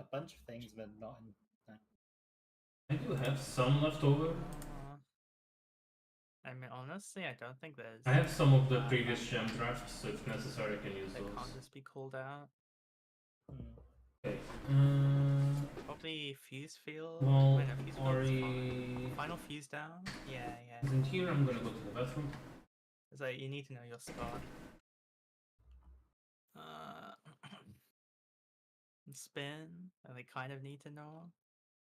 a bunch of things, but not in. I do have some left over. I mean, honestly, I don't think there's. I have some of the previous gem drafts, so if necessary, I can use They those. can't just be called out. Okay. Probably fuse field. Well, Wait, no, fuse field's Ori fine. Final fuse down. Yeah. isn't here. I'm gonna go to the bathroom. It's like you need to know your spot. Spin. I like kind of need to know.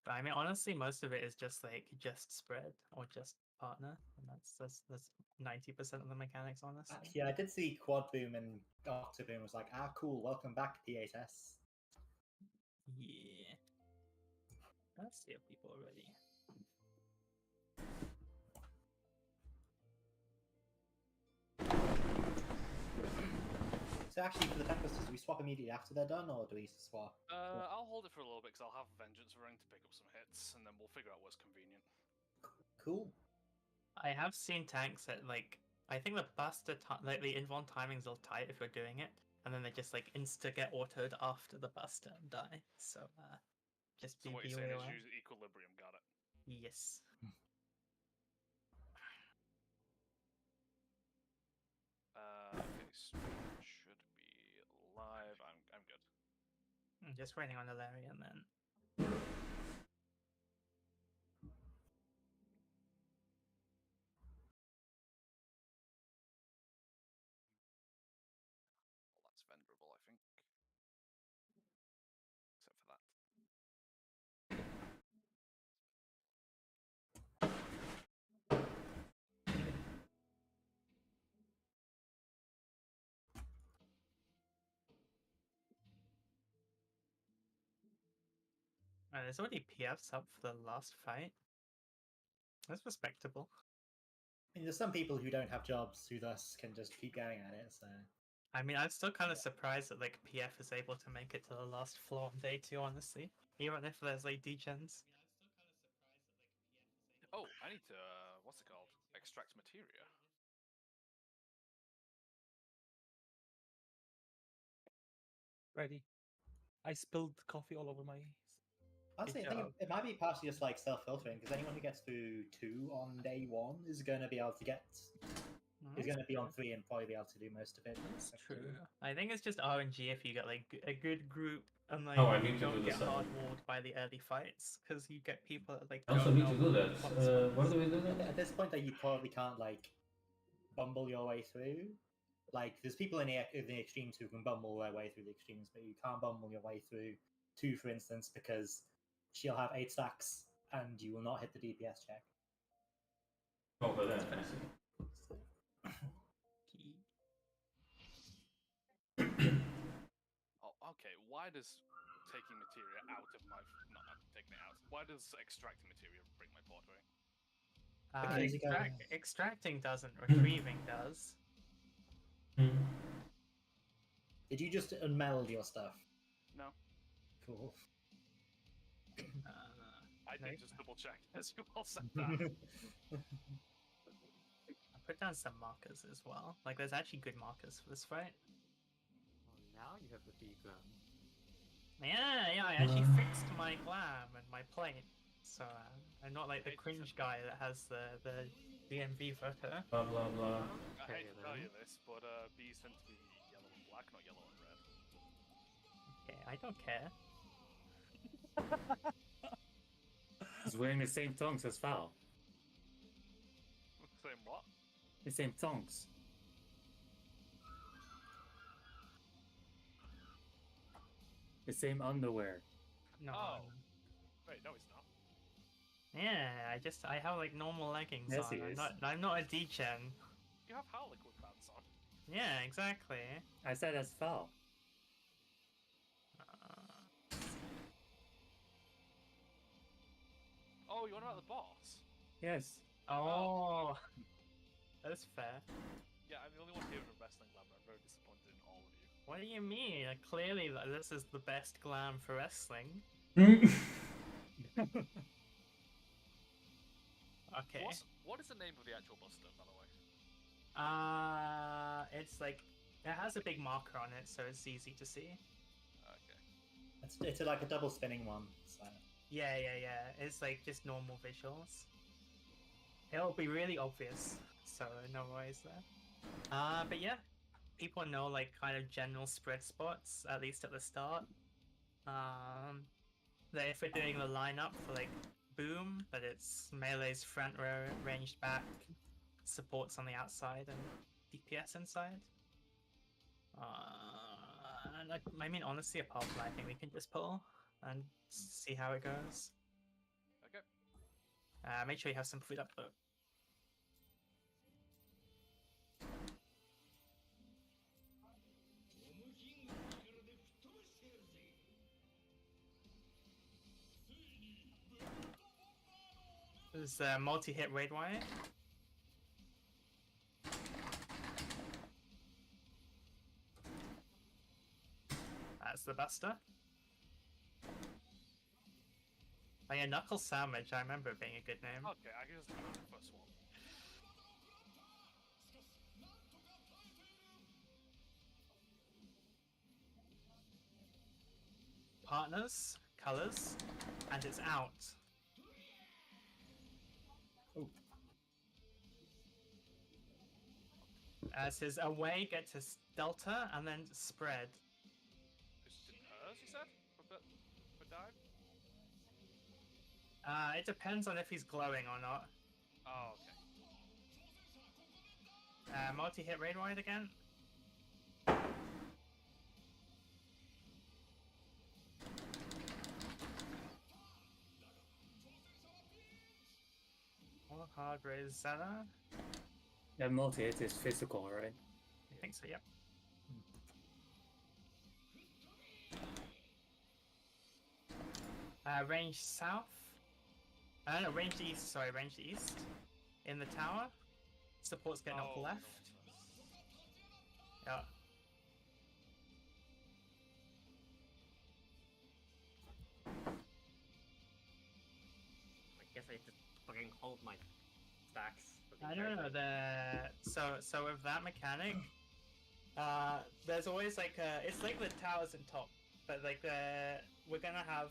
But I mean, honestly, most of it is just like just spread or just partner, and that's 90% of the mechanics, honestly. Yeah, I did see Quad Boom and Octoboom was like, cool, welcome back, P8S. Yeah. Let's see if people are ready. So actually, for the Tempesters, do we swap immediately after they're done, or do we swap? I'll hold it for a little bit because I'll have Vengeance running to pick up some hits, and then we'll figure out what's convenient. Cool. I have seen tanks that like I think the Buster like the invuln timings will tight if you're doing it, and then they just like insta get autoed after the Buster and die. So just So what you're saying is use Equilibrium, got it? Yes. Okay, stream should be live. I'm good. I'm just waiting on the Larry and then. Well, that's venerable, I think. Except for that. There's already PFs up for the last fight. That's respectable. I mean, there's some people who don't have jobs who thus can just keep going at it, so... I mean, I'm still kind of surprised that like PF is able to make it to the last floor on day 2, honestly. Even if there's like degens. Oh, I need to, what's it called? Extract materia. Ready. I spilled coffee all over my... Honestly, I think it might be partially just like self-filtering, because anyone who gets through 2 on day 1 is going to be able to get... is going to be on 3 and probably be able to do most of it. That's true. I think it's just RNG if you get like a good group and like I need to don't do get the same. hardwalled by the early fights, because you get people that like I also don't need to know do that. Where do we do that? At this point, that you probably can't like bumble your way through. Like, there's people in the extremes who can bumble their way through the extremes, but you can't bumble your way through 2, for instance, because she'll have 8 stacks and you will not hit the DPS check. Oh, but then I see. Oh, okay. Why does taking materia out of my... Not taking it out. Why does extracting materia break my portrait? Extracting doesn't, retrieving does. Did you just unmeld your stuff? No. Cool. I did just double check as you all said that. I put down some markers as well. Like, there's actually good markers for this fight. Oh, now you have the D-glam. Yeah, I actually fixed my glam and my plate. So, I'm not like the cringe guy that has the DMV photo. Blah, blah, blah. I hate to tell you this, but bees tend to be yellow and black, not yellow and red. Okay, I don't care. He's wearing the same tongs as Val. Same what? The same tongs. The same underwear. No. Oh. Wait, no, it's not. Yeah, I have like normal leggings Yes, on. he is. I'm not a degen. You have Harlequin pants on. Yeah, exactly. I said that's Val. Oh, you want about the boss? Yes. Oh, that's fair. Yeah, I'm the only one here in a wrestling lab, and I'm very disappointed in all of you. What do you mean? Clearly, this is the best glam for wrestling. Okay. What is the name of the actual Buster, by the way? It's like it has a big marker on it, so it's easy to see. Okay. It's like a double spinning one. So. Yeah. It's like just normal visuals. It'll be really obvious, so no worries there. But yeah, people know like kind of general spread spots, at least at the start. That if we're doing the lineup for like boom, that it's melee's front row, ranged back, supports on the outside, and DPS inside. And I mean, honestly, apart from that, I think we can just pull and see how it goes. Okay. Make sure you have some food up though. There's a multi-hit raid wire. That's the Buster. Oh yeah, Knuckle Sandwich, I remember it being a good name. Okay, I can just do the first one. Partners, colors, and it's out. Oh. As his away gets his delta and then spread. Is it hers, you said? For dive? It depends on if he's glowing or not. Oh, okay. Multi-hit raid wide again. More hard raise Zella. That multi-hit is physical, right? I think so, yep. Range south. No, range east, sorry, range east. In the tower. Support's getting up left. Yeah. I guess I just fucking hold my stacks. I don't know, so with that mechanic, there's always like it's like the towers in top, but like we're gonna have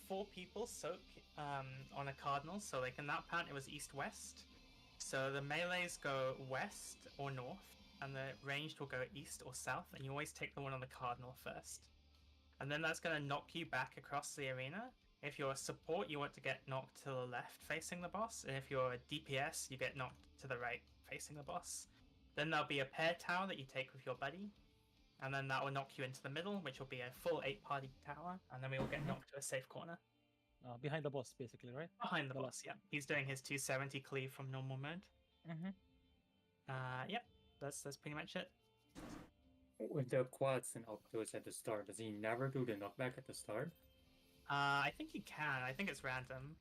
4 people soak on a cardinal, so like in that pattern it was east-west. So the melees go west or north, and the ranged will go east or south, and you always take the one on the cardinal first. And then that's gonna knock you back across the arena. If you're a support, you want to get knocked to the left facing the boss, and if you're a DPS, you get knocked to the right facing the boss. Then there'll be a pair tower that you take with your buddy, and then that will knock you into the middle, which will be a full 8-party tower, and then we will get knocked to a safe corner. Behind the boss, basically, right? Behind the boss, yeah. He's doing his 270 cleave from normal mode. Yep, that's pretty much it. With the quads and octos at the start, does he never do the knockback at the start? I think he can. I think it's random.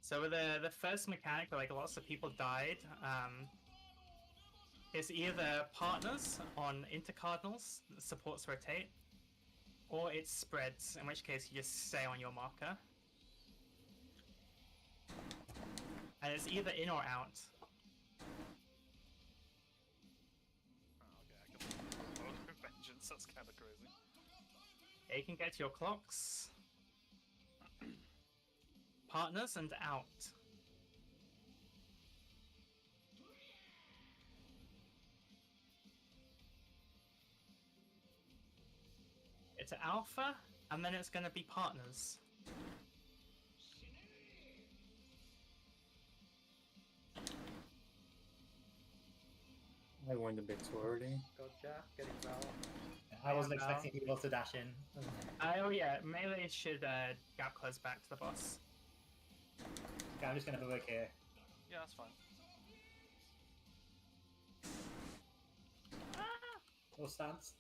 So with the first mechanic where like lots of people died, is either partners on intercardinals, supports rotate, or it spreads, in which case you just stay on your marker. And it's either in or out. Vengeance, that's kind of crazy. Yeah, you can get to your clocks. Partners and out. It's alpha, and then it's going to be partners. I went a bit too early. Gotcha. Getting out. I wasn't expecting people to dash in. Oh yeah, melee should gap close back to the boss. Okay, I'm just gonna have a look here. Yeah, that's fine. Full stance.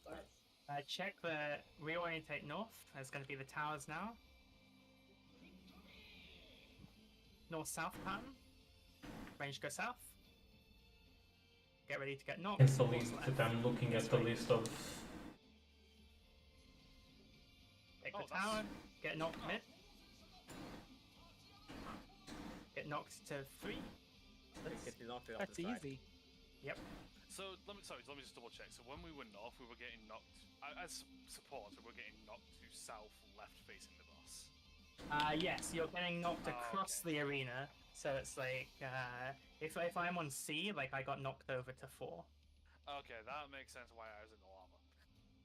Check the reorientate north. There's going to be the towers now. North-south pattern. Range go south. Get ready to get knocked. It's the list that I'm looking at the list of. Take the tower. Get knocked mid. Get knocked to 3. Get knocked off That's the side. easy. Yep. So let me just double check. So when we were north, we were getting knocked as support. We were getting knocked to south, left facing the boss. Yes, you're getting knocked Oh, across okay. the arena. So it's like, if I'm on C, like I got knocked over to 4. Okay, that makes sense why I was in the lava.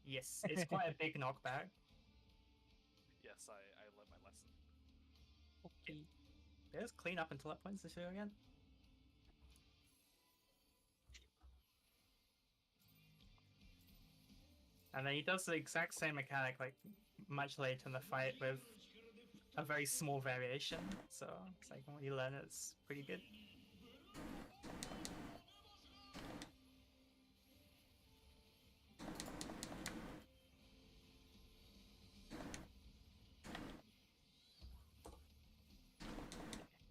Yes, it's quite a big knockback. Yes, I learned my lesson. Okay. There's clean up until that points the show again. And then he does the exact same mechanic, like much later in the fight, with a very small variation. So it's like when you learn it, it's pretty good.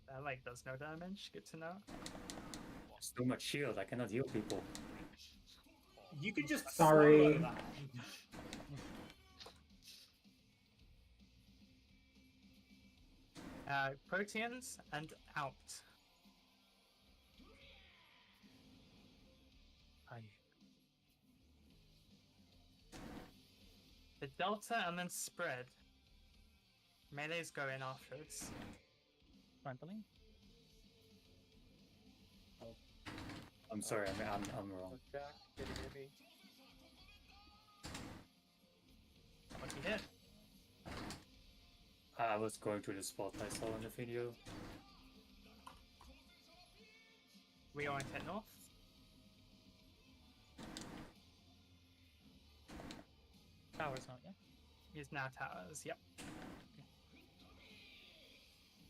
That like does no damage. Good to know. There's too much shield. I cannot heal people. You could just Sorry. solo that. Proteans and out. I The delta and then spread. Melees go in afterwards. trampling. I'm sorry, I'm wrong. Jack, did you hear me? What you hit? I was going to the spot I saw in the video. Reorient north. Towers now, yeah? He's now towers, yep.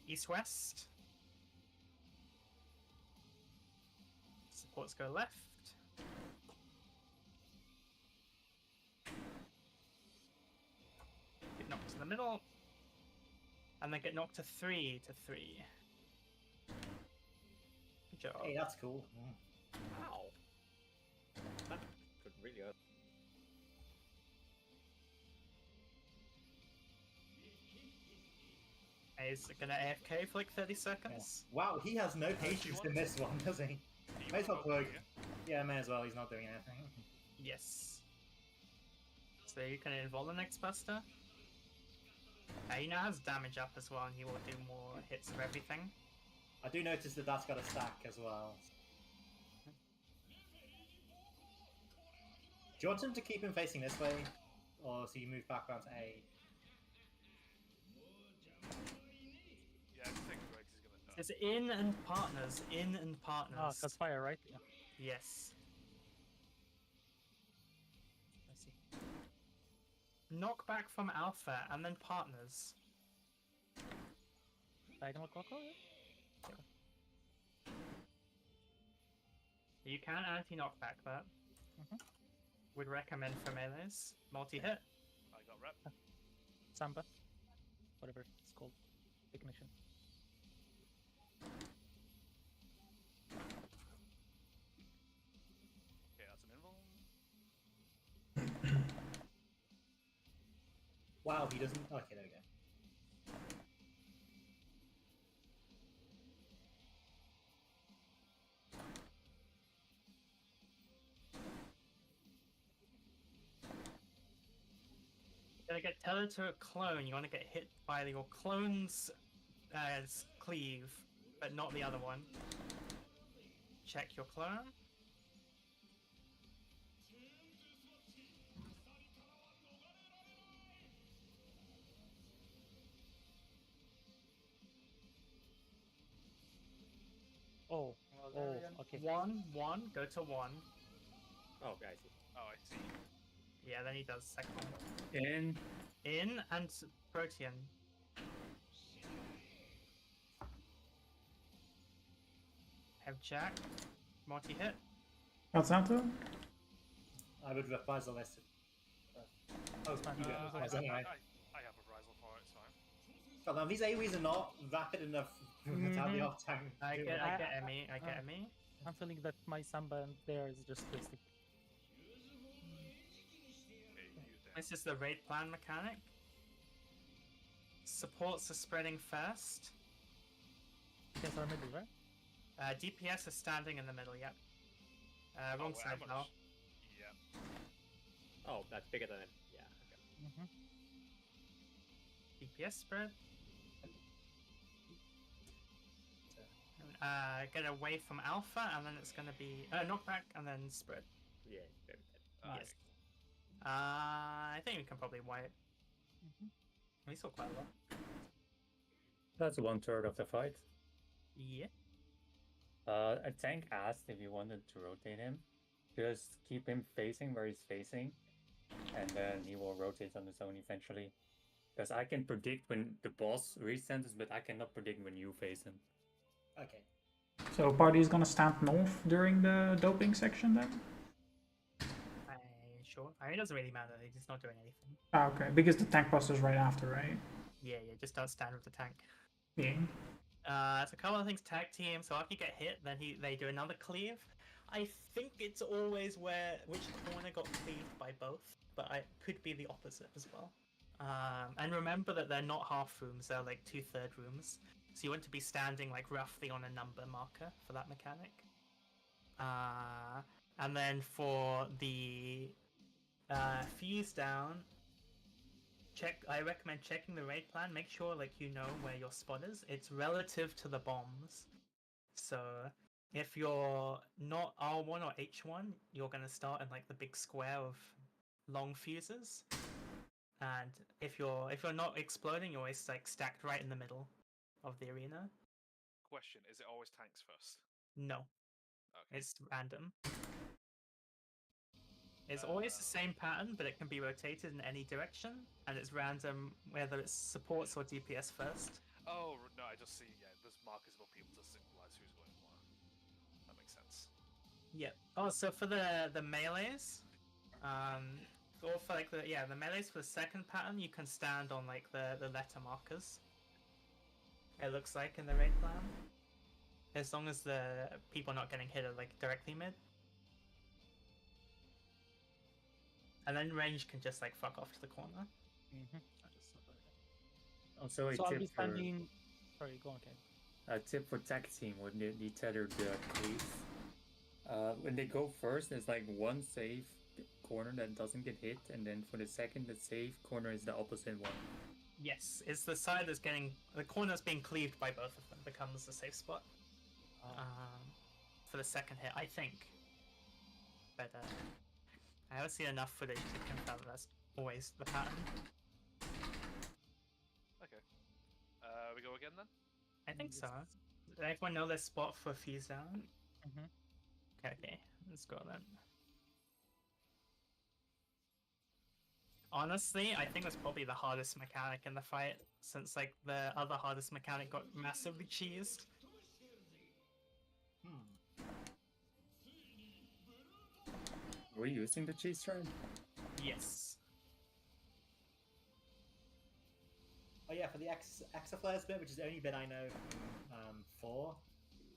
East-west. Supports go left. Get knocked to the middle. And then get knocked to 3 to 3. Good job. Hey, that's cool. Ow. That could really hurt. He's gonna AFK for like 30 Yeah. seconds. Wow, he has no patience in this one, does he? Do you May as well wanna go plug. here? Yeah, may as well. He's not doing anything. Yes. So you can involve the next buster. He now has damage up as well, and he will do more hits of everything. I do notice that that's got a stack as well. Do you want him to keep him facing this way, or so you move back around to A? Yeah, I think Greg's is gonna. It's in and partners. In and partners. Ah, that's fire, right? Yeah. Yes. I see. Knockback from Alpha and then partners. Diagonal Coco? You can anti-knockback that. Mhm. Would recommend for melees. Multi-hit. I got rep. Samba. Whatever it's called. Ignition. Okay, that's an invul. Wow, he doesn't. Okay, there we go. You're gonna get tethered to a clone. You want to get hit by your clone's cleave, but not the other one. Check your clone. Oh, oh, okay. 1, go to 1. Oh, okay, I see. Oh, I see. Yeah, then he does second one. In. In and Protean. Have Jack. Multi-hit. Alzanto? I would reprisal this. Oh, you get I reprisal anyway. have a Brisal for it, it's fine. God, now these AoEs are not rapid enough to have the off time. I do get it. Emmy. I get Emmy. I'm feeling that my Samba and there is just wasting. Okay, use that. This is the raid plan mechanic. Supports are spreading first. Yes, our middle, right? DPS is standing in the middle, yep. Wrong wait, side how now. much? Yeah. Oh, that's bigger than it. Yeah. Okay. DPS spread. Get away from alpha, and then it's gonna be knockback, and then spread. Yeah. Very good. Yes. I think we can probably wipe. We saw quite a lot. That's 1/3 of the fight. Yeah. A tank asked if you wanted to rotate him. Just keep him facing where he's facing, and then he will rotate on his own eventually. Because I can predict when the boss recenters, but I cannot predict when you face him. Okay. So party's gonna stand north during the doping section then? Sure. It doesn't really matter. He's just not doing anything. Ah, okay, because the tank buster's right after, right? Yeah. Just don't stand with the tank. Yeah. So a couple of things tag team. So after you get hit, then they do another cleave. I think it's always which corner got cleaved by both, but it could be the opposite as well. And remember that they're not half rooms; they're like 2/3 rooms. So you want to be standing like roughly on a number marker for that mechanic. And then for the fuse down, I recommend checking the raid plan. Make sure like you know where your spot is. It's relative to the bombs. So if you're not R1 or H1, you're gonna start in like the big square of long fuses. And if you're not exploding, you're always like stacked right in the middle of the arena. Question: is it always tanks first? No, Okay. it's random. It's always the same pattern, but it can be rotated in any direction, and it's random whether it's supports or DPS first. Oh no, I just see. Yeah, there's markers above people to symbolize who's going where. That makes sense. Yep. Oh, so for the melees, or for like the melees for the second pattern, you can stand on like the letter markers. It looks like in the raid plan, as long as the people not getting hit are like directly mid. And then range can just like fuck off to the corner. Also, a So I'll tip be for standing. Sorry, go on, Ken. a tip for tag team when they tether the cleave. When they go first, there's like one safe corner that doesn't get hit, and then for the second, the safe corner is the opposite one. Yes, it's the side that's getting the corner that's being cleaved by both of them becomes the safe spot. For the second hit, I think. But I haven't seen enough footage to confirm that's always the pattern. Okay. We go again then. I think so. Does everyone know their spot for fuse down? Okay, let's go then. Honestly, I think that's probably the hardest mechanic in the fight, since like the other hardest mechanic got massively cheesed. Are we using the cheese trend? Yes. Oh yeah, for the Exaflares bit, which is the only bit I know from 4,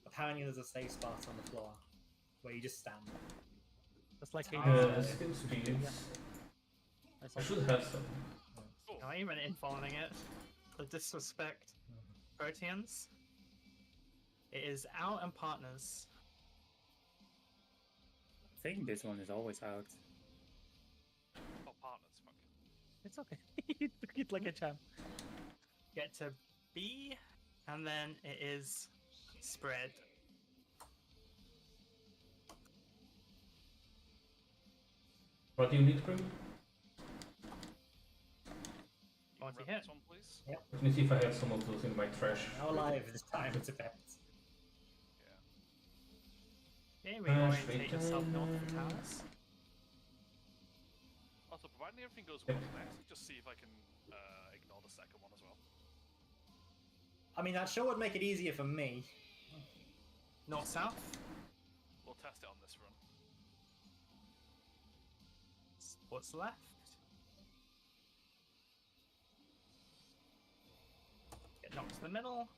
apparently there's a safe spot on the floor where you just stand. That's like Seems to be it. I should have some. Not even infollowing it. The disrespect. Proteans. It is out and partners. I think this one is always out. Oh, partners, fuck. It's okay. You took it like a champ. Get to B, and then it is spread. What do you need, Grim? Once you Rep hit. this one, please. Let me see if I have some of those in my trash. Now live this time, it's a bet. Okay, Trash, reorientate yourself north of the towers. Also, providing everything goes well next, just see if I can ignore the second one as well. I mean, that sure would make it easier for me. North south. We'll test it on this run. What's left? Get knocked to the middle.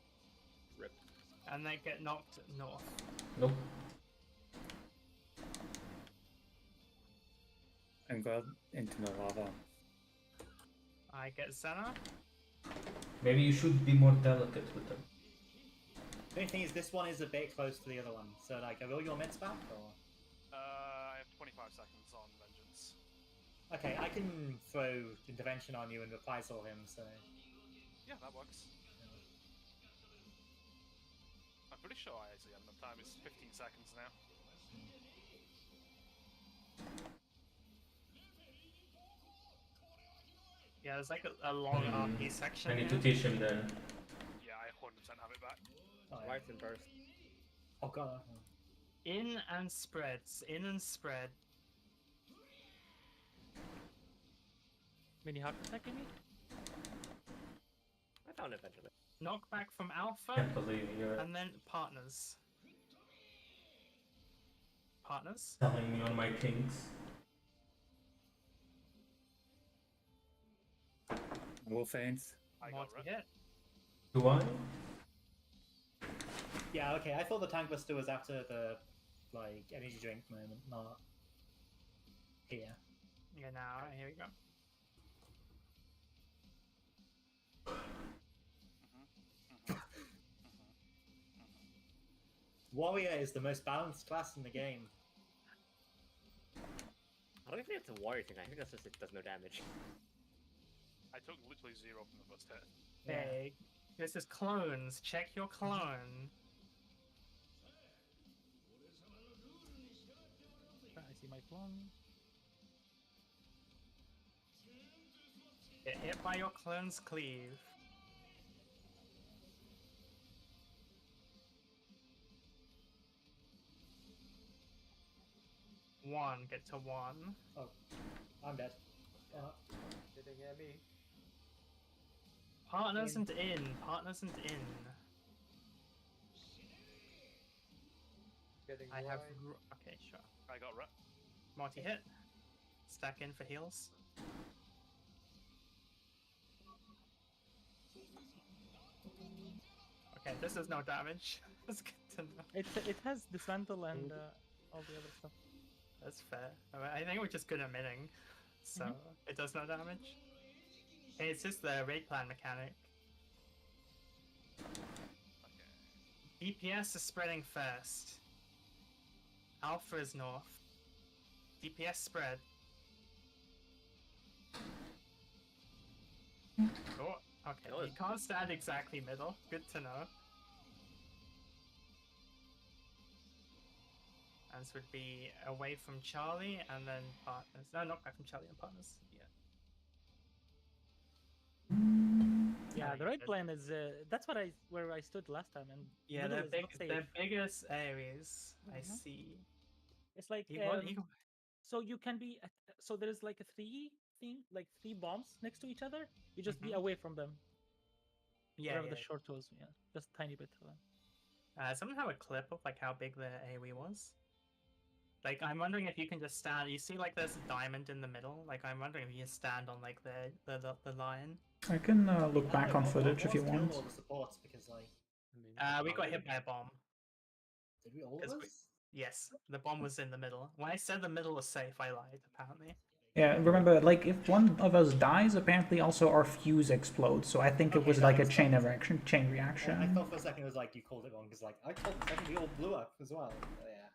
Rip. And then get knocked north. Nope. And go into the lava. I get Senna. Maybe you should be more delicate with them. The only thing is, this one is a bit close to the other one. So, like, are all your mids back, or? Okay, I can throw intervention on you and reprisal him, so... Yeah, that works. I'm pretty sure I actually have enough time. It's 15 seconds now. Yeah, there's like a long RP section. I need here. to teach him then. Yeah, I 100% have it back. Oh, yeah. Right and burst. Oh god. In and spreads. In and spread. Mini heart attacking me? I found it eventually. Knockback from Alpha. Can't believe you're And then partners. Partners? telling me on my kinks. Wolfhanes. I More got to red. hit. Do I? Yeah, okay, I thought the Tank Buster was after the, like, energy drink moment, not here. Yeah, now, here we go. Warrior is the most balanced class in the game. I don't even think it's a warrior thing. I think that's just it does no damage. I took literally 0 from the first hit. Hey, this is clones. Check your clone. I see my clone. Get hit by your clone's cleave. One, get to one. Oh, I'm dead. Didn't get me. Partners and in. Partners and in. Getting I have. Okay, sure. I got red. Multi hit. Stack in for heals. Okay, this is no damage. That's good to know. It has dismantle and all the other stuff. That's fair. I think we're just good at minning, so it does no damage. Hey, it's just the raid plan mechanic. DPS is spreading first. Alpha is north. DPS spread. Oh, okay. Oh, You can't stand exactly middle. Good to know. And this would be away from Charlie and then partners. No, not back from Charlie and partners. Yeah. Yeah, the you right did. plan is that's where I stood last time, and Yeah, middle the is not safe. biggest areas. I Mhm. see. It's like so you can be so there's like a three thing, like 3 bombs next to each other. You just be away from them. Yeah, Wherever yeah. the short was, yeah, just a tiny bit. Someone have a clip of like how big the AoE was. Like, I'm wondering if you can just stand. You see, like, there's a diamond in the middle. Like, I'm wondering if you can stand on like the line. I can look back on footage if you Killed want. all the supports because, like, We got hit by a bomb. did we all of 'Cause us? Yes, the bomb was in the middle. When I said the middle was safe, I lied. Apparently. Yeah, remember, like, if one of us dies, apparently also our fuse explodes. So I think it Okay, was that like a makes chain sense. of reaction, chain reaction. I thought for a second it was like you called it wrong because, like, I told the second we all blew up as well. Oh, yeah,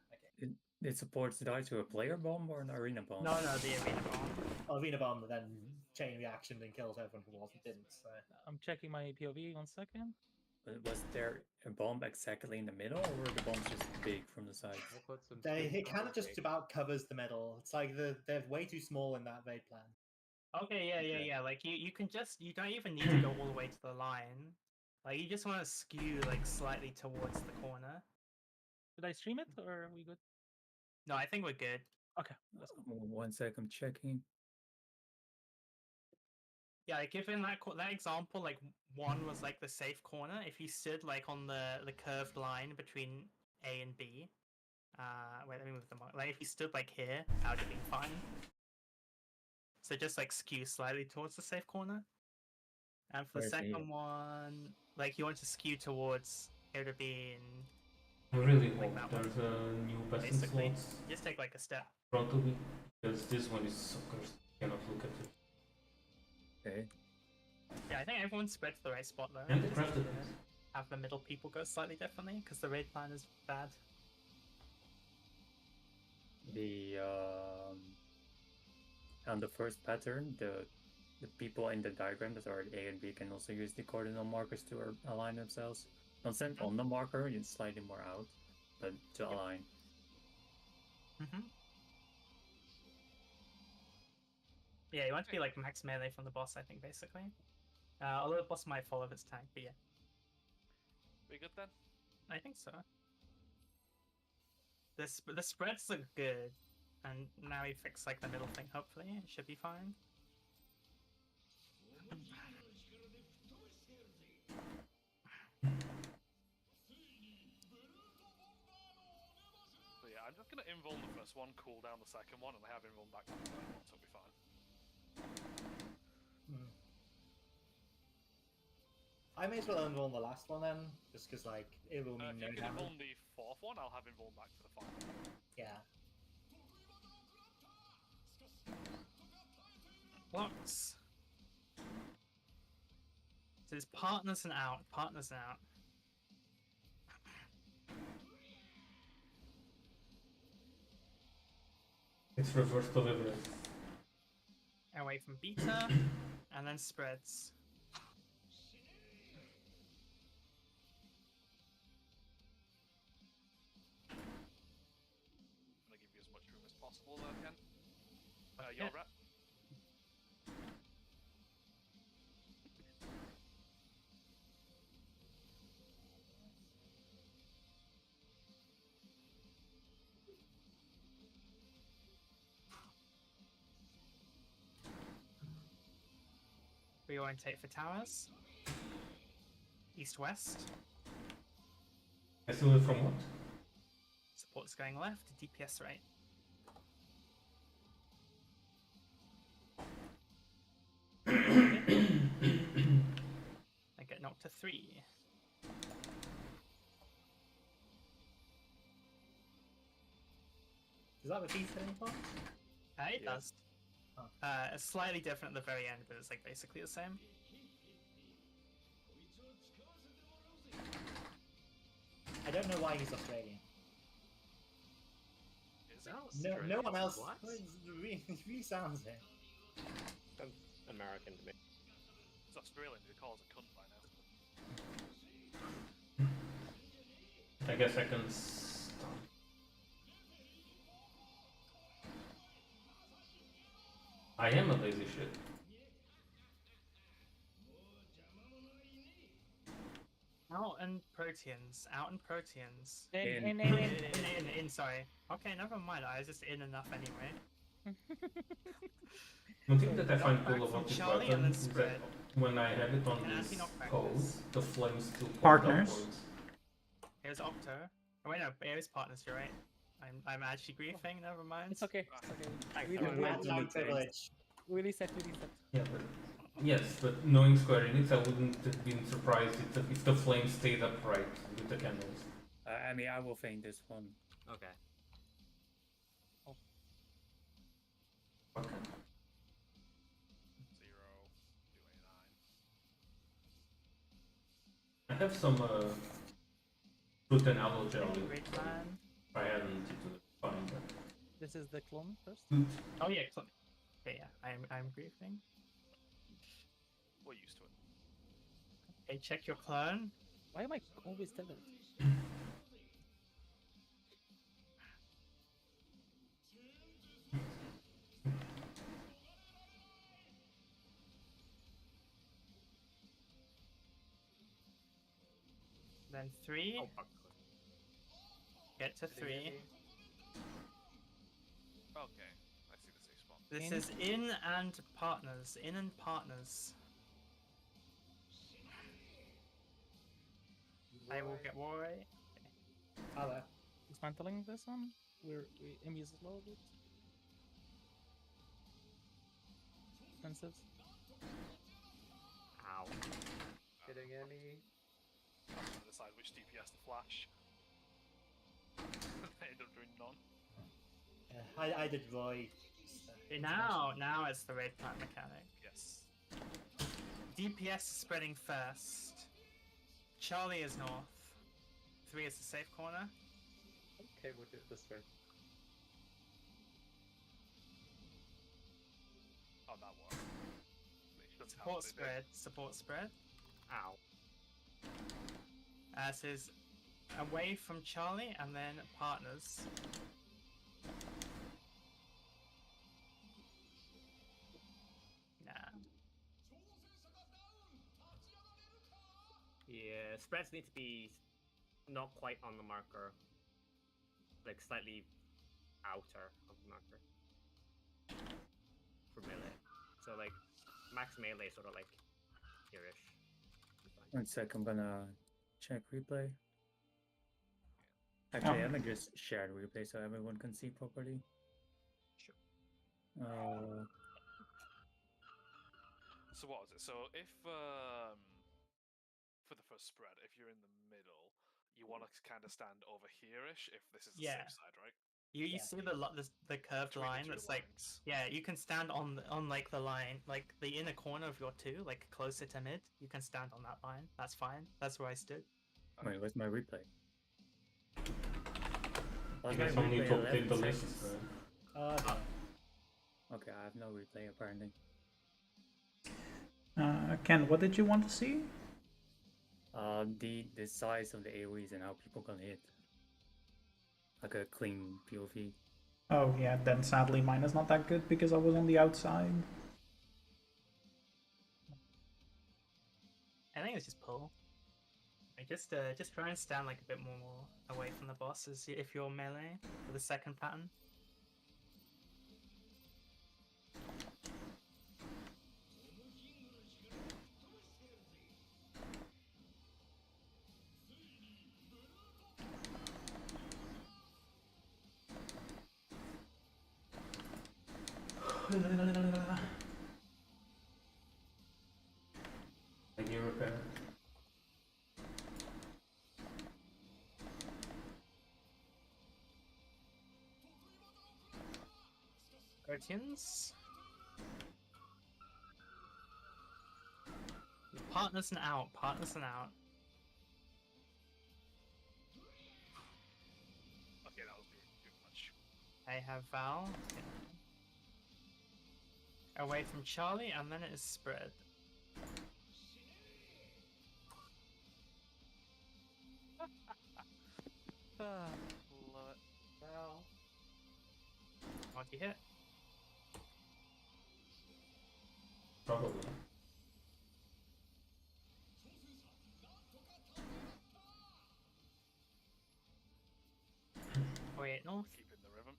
okay. Did supports die to a player bomb or an arena bomb? No, the arena bomb. Arena bomb then chain reaction and killed everyone who didn't. So. I'm checking my POV 1 second. Was there a bomb exactly in the middle, or were the bombs just big from the side? It kind of just about covers the middle. It's like they're way too small in that raid plan. Okay, yeah. Okay. Like you can just you don't even need to go all the way to the line. Like you just want to skew like slightly towards the corner. Should I stream it or are we good? No, I think we're good. Okay, let's go. 1 sec, I'm checking. Yeah, like if in that example, like one was like the safe corner. If you stood like on the curved line between A and B, wait, let me move the mark. Like if you stood like here, that would have been fine. So just like skew slightly towards the safe corner. And for the Where's second the- one, like you want to skew towards, it would have been I really Like hope that one. there's a new peasant basically slots just take like a step. in front of me, because this one is so cursed. Cannot look at it. Okay. Yeah, I think everyone spread to the right spot though. And Just crafted need it. to have the middle people go slightly differently because the raid plan is bad. The on the first pattern, the people in the diagram that are A and B can also use the coordinate markers to align themselves. Not send on the marker, it's slightly more out, but to align. Yeah, you want to be like max melee from the boss, I think, basically. Although the boss might follow his tank, but yeah. We good then? I think so. The spreads look good, and now we fix like the middle thing. Hopefully, it should be fine. So yeah, I'm just gonna invuln the first one, cool down the second one, and I have invuln back to the third one, so it'll be fine. I may as well invuln the last one then, just because like it will mean If no you can damage. invuln the fourth one, I'll have invuln back to the final. Yeah. Blocks. So it's partners and out. Partners and out. It's reverse delivery. Away from beta, and then spreads. I'm gonna give you as much room as possible there, Ken. Yeah. Your rep. Reorientate for towers. East-west. I steal it from what? Support's going left, DPS right. I get knocked to 3. Does that repeat at any point? It does. Oh. It's slightly different at the very end, but it's like basically the same. I don't know why he's Australian. Is No, it? No one else. What? It really sounds it. Sounds American to me. It's Australian, they call us a cunt by now. I guess I can stop. I am a lazy shit. Out and Proteans. Out and Proteans. In. Sorry. Okay, never mind. I was just in enough anyway. One thing that I find Knockback cool from about this Charlie and button then is that spread. when I have it on And this anti-knockback code, is- the flames still point Partners. upwards. Here's Octo. Oh wait, no, here's partners. You're right. I'm actually griefing. Never mind. It's okay. It's okay. Thanks, We everyone. really, Absolute privilege. we reset. We reset. Yeah, but yes, but knowing Square Enix, I wouldn't have been surprised if the flames stayed upright with the candles. I mean, I will feign this one. Okay. Okay. 0, 289. I have some fruit and aloe jelly. Great plan. I hadn't eaten it. Fine, but This is the clone first. Oh yeah, okay, yeah. I'm griefing. We're used to it. Okay, check your clone. Why am I always tethered? Then 3. Oh, fuck. Get to 3. Okay, I see the safe spot. This In. is in and partners. In and partners. I will get Warray. Hello. Dismantling this one. We amuse a little bit. Expensive. Ow. Getting any? I'm trying to decide which DPS to flash. I ended up doing none. Yeah, I did Roy. Now it's the raid plan mechanic. Yes. DPS is spreading first. Charlie is north. 3 is the safe corner. Okay, we'll do it this way. Support spread. Support spread. Ow. This is away from Charlie and then partners. Nah. Yeah, spreads need to be not quite on the marker. Like slightly outer of the marker. For melee. So like max melee sort of like here-ish. 1 sec, I'm gonna check replay. Actually, I'm gonna just share the replay so everyone can see properly. Sure. So what was it? So if for the first spread, if you're in the middle, you want to kind of stand over here-ish if this is the Yeah. safe side, right? You see the curved Between the line two that's like lines. yeah, you can stand on like the line, like the inner corner of your two, like closer to mid. You can stand on that line. That's fine. That's where I stood. Wait, where's my replay? I guess I need to update the list. Okay, I have no replay apparently. Ken, what did you want to see? The size of the AoEs and how people can hit. Like a clean POV. Oh yeah, then sadly mine is not that good because I was on the outside. I think it's just pull. Like, just try and stand like a bit more away from the boss as if you're melee for the second pattern. Thank you, repair. Guardians. Partners and out. Partners and out. Okay, that was too much. I have Val. Away from Charlie, and then it is spread. Love it. Well. What do you hit? Probably. Wait, north. Keeping the rhythm.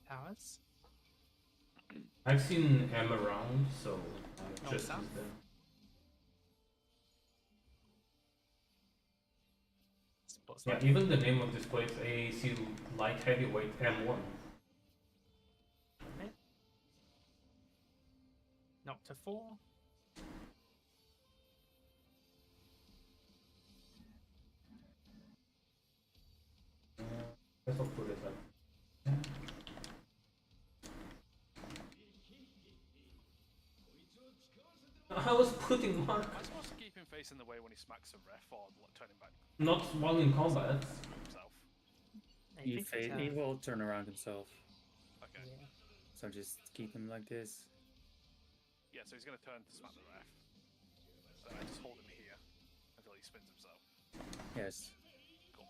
Powers. I've seen M around, so I just south? used them. Yeah, even the name of this place, AAC Light Heavyweight M1. Knock to 4. Let's not put it like. I was putting mark. Am I supposed to keep him facing the way when he smacks a ref or turn him back? Not while in combat. Himself. He will turn around himself. Okay. Yeah. So just keep him like this. Yeah, so he's going to turn to smack the ref. So I just hold him here until he spins himself. Yes. Cool.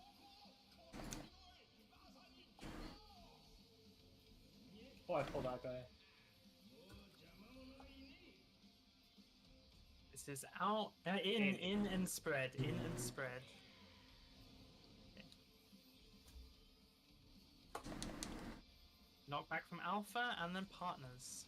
Oh, I pulled that guy. This is out. In and spread. In and spread. Knockback from Alpha and then partners.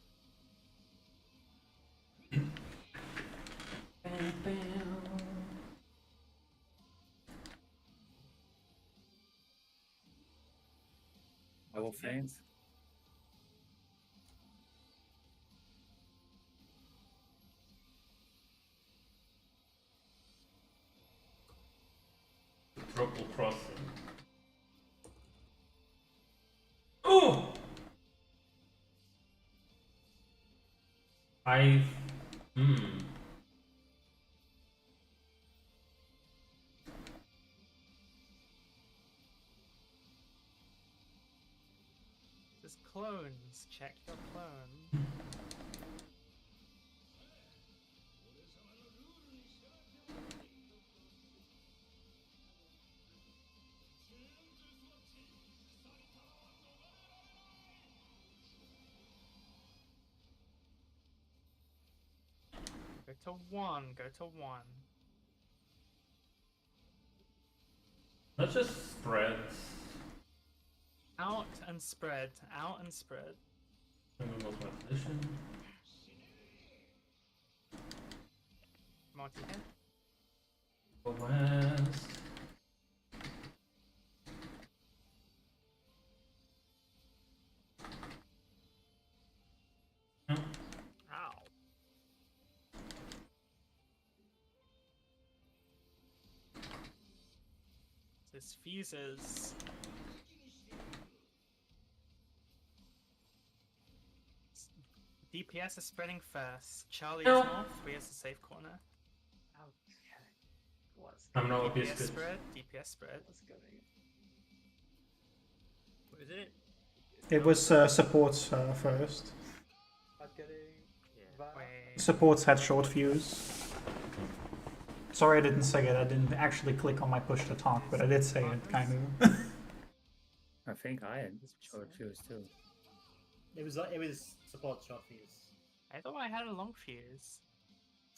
I will faint. Triple crossing. Oh! There's clones. Check your clone. Go to 1. Go to 1. Let's just spread. Out and spread. Out and spread. Move my position. Multi hit. Go west. Ow. This fuses. DPS is spreading first. Charlie is No. north. We is the safe corner. Okay. What's I'm not a DPS biscuit. spread. DPS spread. what's going on? What is it? It was supports first. Not getting. Yeah. Wait. Supports had short fuse. Sorry I didn't say it. I didn't actually click on my push to talk, but I did say it, kind of. I think I had short fuse too. It was support short fuse. I thought I had a long fuse.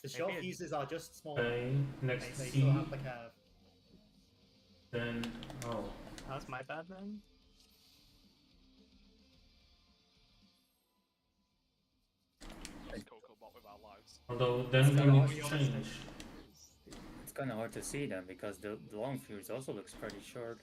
The short Maybe it- fuses are just small. Okay, next They C. still have the curve. Then, oh. That was my bad then. That's Coco bot with our lives. Although, then It's we kinda need hard to to change. It's kind of hard to see them because the long fuse also looks pretty short.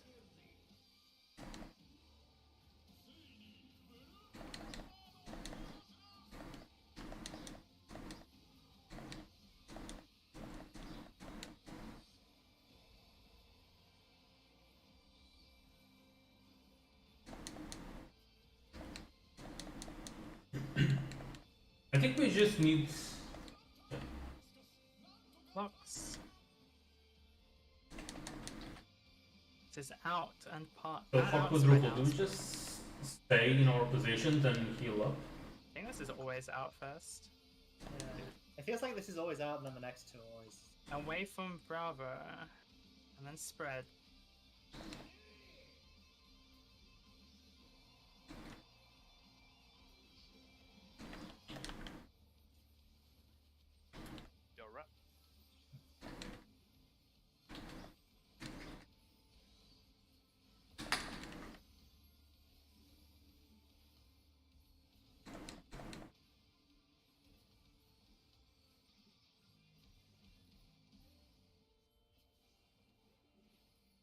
I think we just need. Locks. This is out and part. So out, fuck spread, quadruple. out, Do we spread. just stay in our positions and heal up? I think this is always out first. Yeah. It feels like this is always out and then the next two are always. Away from Bravo. And then spread. Yo, rep.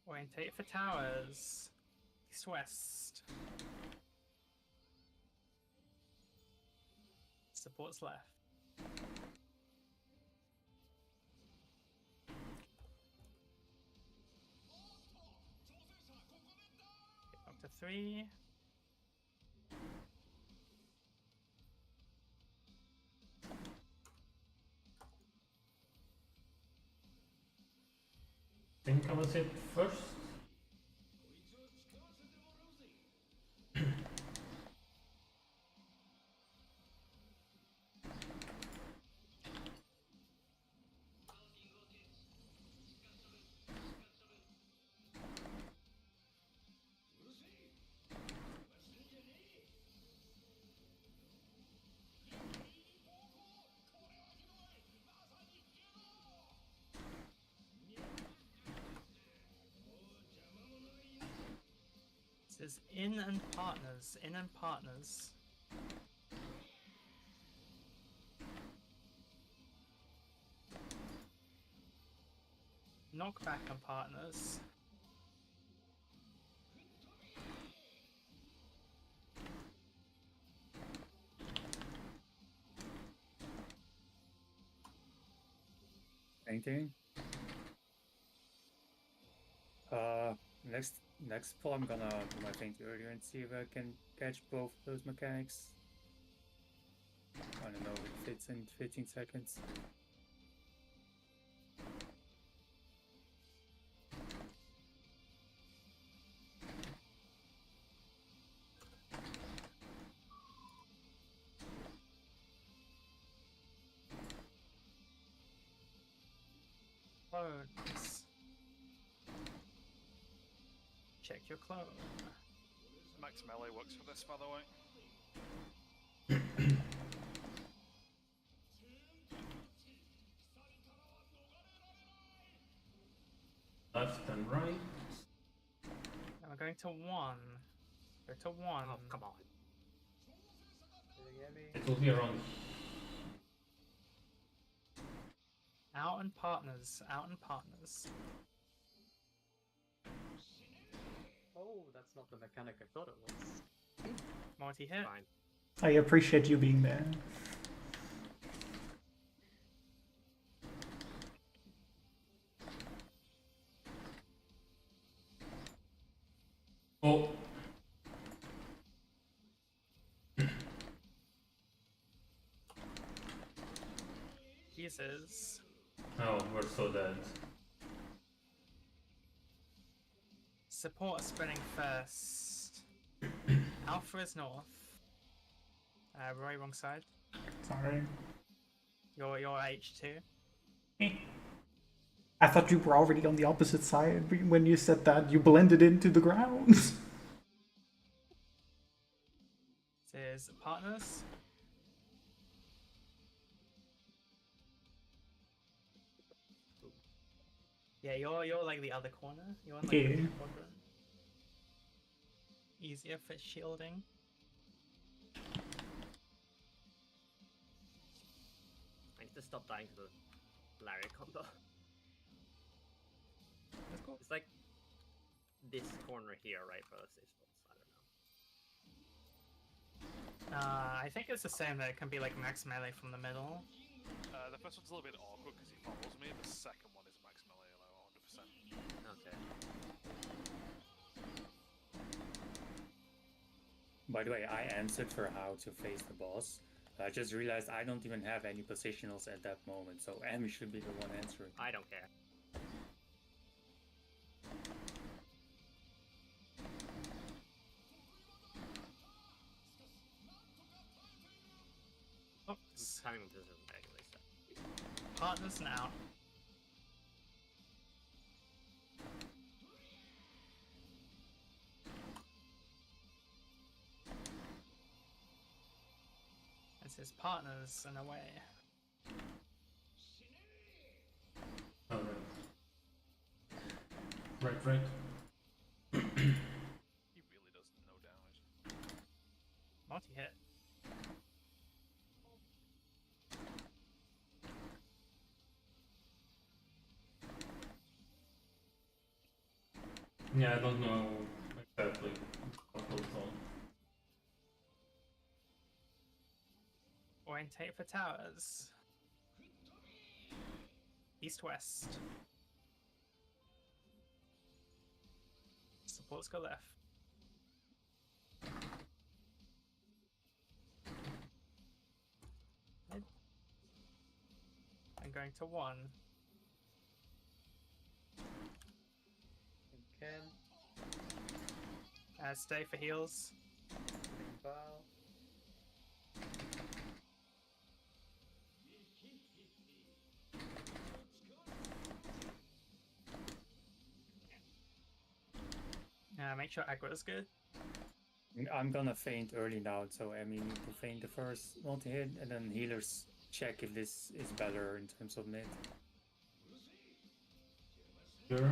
Orientate for towers. East west. Supports left. Up to 3. Think I was hit first. This is in and partners. In and partners. Knockback and partners. Painting. Next pull I'm gonna do my paint earlier and see if I can catch both those mechanics. I don't know if it fits in 15 seconds. Clones. Check your clone. Max melee works for this, by the way. left and right. And we're going to 1. Go to 1. Oh, come on. Did they get me? It will be around. Out and partners. Out and partners. Oh, that's not the mechanic I thought it was. Multi-hit. Fine. I appreciate you being there. Oh, Jesus. oh, we're so dead. Support spinning first. Alpha is north. Roy, wrong side. Sorry. You're H2. Eh. I thought you were already on the opposite side when you said that. You blended into the ground. This is partners. Yeah, you're like the other corner. You're in like the Yeah. blue quadrant. Easier for shielding. I need to stop dying to the Larry combo. That's cool. It's like this corner here, right, for the safe spots. I don't know. I think it's the same that it can be like max melee from the middle. The first one's a little bit awkward because he follows me. The second one is max melee, like 100%. Okay. By the way, I answered for how to face the boss. I just realized I don't even have any positionals at that moment, so Amy should be the one answering. I don't care. Oops. Timing this isn't regularly set. Partners now. This is partners in a way. Alright. Right. He really does no damage. Multi-hit. Yeah, I don't know exactly what goes on. Orientate for towers. East-west. Supports go left. I'm going to 1. Ken, Stay for heals. bow. Make sure aggro is good. I'm gonna faint early now, so Amy need to faint the first multi-hit, and then healers check if this is better in terms of mid. Here.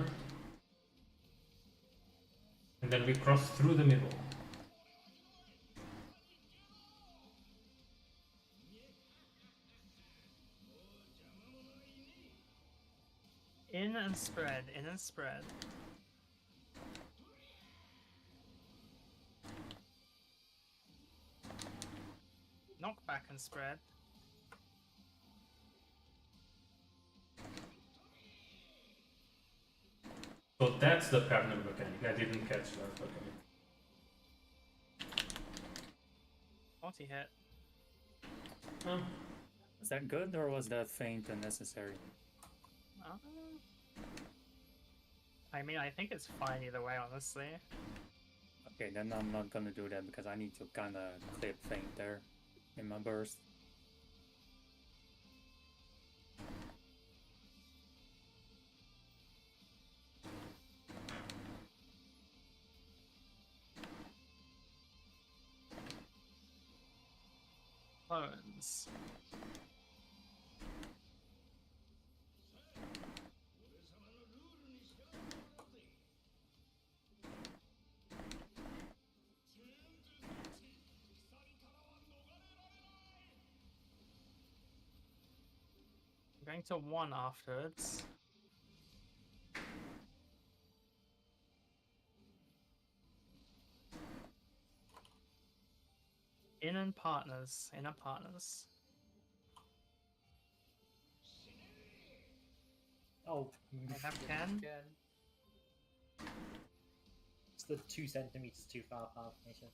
And then we cross through the middle. In and spread, in and spread. Knock back and spread. So that's the partner mechanic. I didn't catch that. Okay. Multi-hit. Oh. Was that good or was that feint unnecessary? I mean, I think it's fine either way, honestly. Okay, then I'm not gonna do that because I need to kinda clip feint there in my burst. Clones. I'm going to 1 afterwards. Inner partners. Oh, I have 10. Again. it's the 2 centimeters too far apart from each other.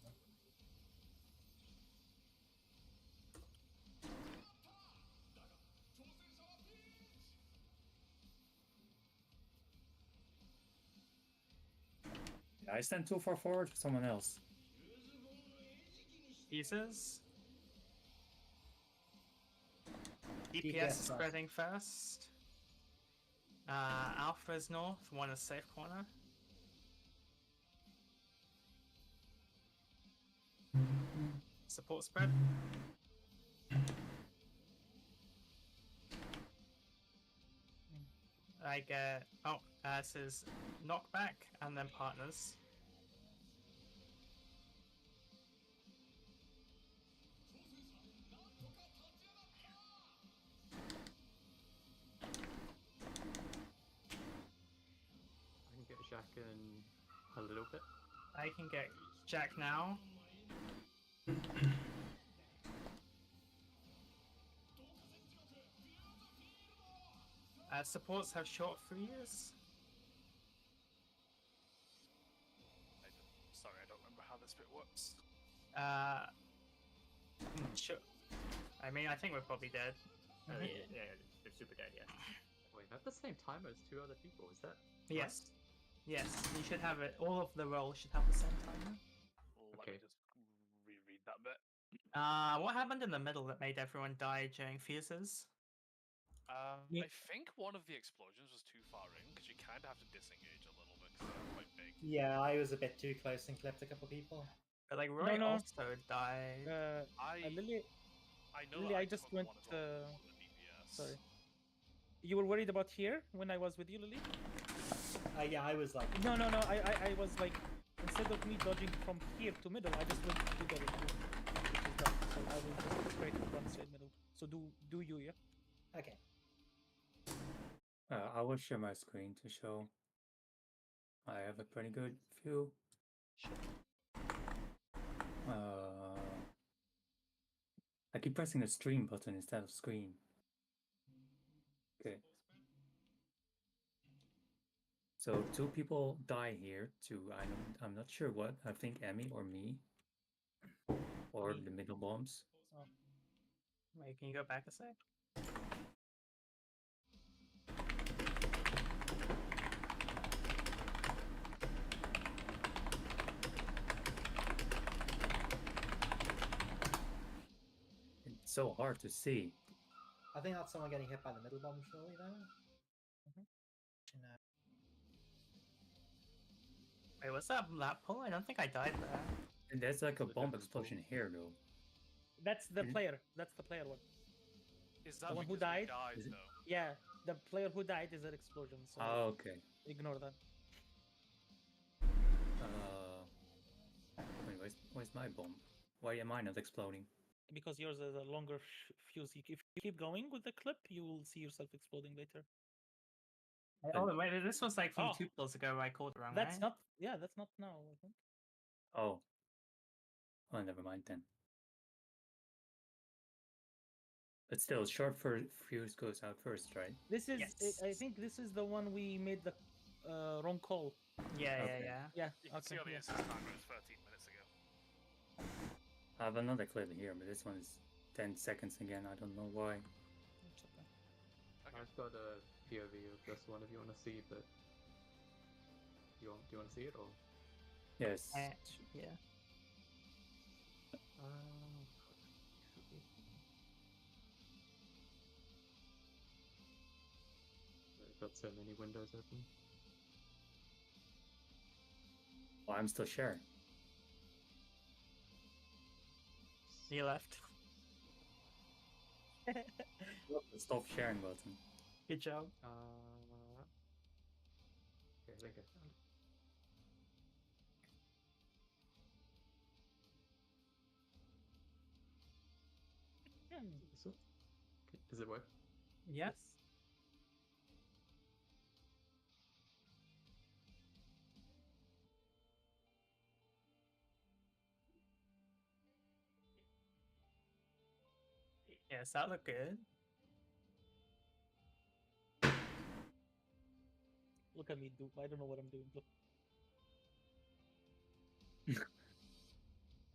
Yeah, I stand too far forward for someone else. Pieces. DPS DPS is first. spreading first. Alpha is north, 1 is safe corner. Support spread. I get this is knockback and then partners. I can get Jack in a little bit. I can get Jack now. Supports have short freeze. Sorry, I don't remember how this bit works. Sure. I mean, I think we're probably dead. Yeah, they're super dead, yeah. Wait, I have the same timer as 2 other people, is that? Yes. Yes, you should have it. All of the rolls should have the same timer. Let Okay. me just reread that bit. What happened in the middle that made everyone die during fuses? I think one of the explosions was too far in because you kind of have to disengage a little bit because they're quite big. Yeah, I was a bit too close and clipped a couple people. But like Roy no. also died. Lily, I know Lily, that I just took went. one as well, one of the DPS. Sorry. You were worried about here when I was with you, Lily? Yeah, I was like, No. I was like, instead of me dodging from here to middle, I just went to the which is done. So I will just straight to one side middle. So do you, yeah? okay. I will share my screen to show. I have a pretty good view. I keep pressing the stream button instead of screen. Okay. So 2 people die here. I'm not sure what. I think Emmy or me, or Me. the middle bombs. Wait, can you go back a sec? It's so hard to see. I think that's someone getting hit by the middle bomb, surely, though. Wait, what's that pull? I don't think I died there. And there's like a It's a bomb different explosion here, though. That's the Mhm. player. That's the player one. Is that The one who because we died? Is it- though? Yeah, the player who died is an explosion. So Oh, okay. ignore that. Wait, where's my bomb? Why am I not exploding? Because yours is a longer fuse. If you keep going with the clip, you will see yourself exploding later. Oh wait, this was like from Oh. 2 pulls ago where I called it wrong, That's right? not. Yeah, that's not now. I think. Oh. Oh, never mind then. But still, short fuse goes out first, right? This is. I Yes. think this is the one we made the wrong call. Yeah, Okay. yeah. Yeah. You can see on the Yeah. instance timer, it was 13 minutes ago. I have another clip here, but this one is 10 seconds again. I don't know why. It's okay. I've got a POV of this one if you want to see, but do you want to see it or? Yes. Yeah. I've got so many windows open. Oh, I'm still sharing. He left. Stop sharing button. Good job. Okay, I think I found it. This one? Okay, does it work? Yes. Yes, that looked good. Look at me, dude. I don't know what I'm doing. Look.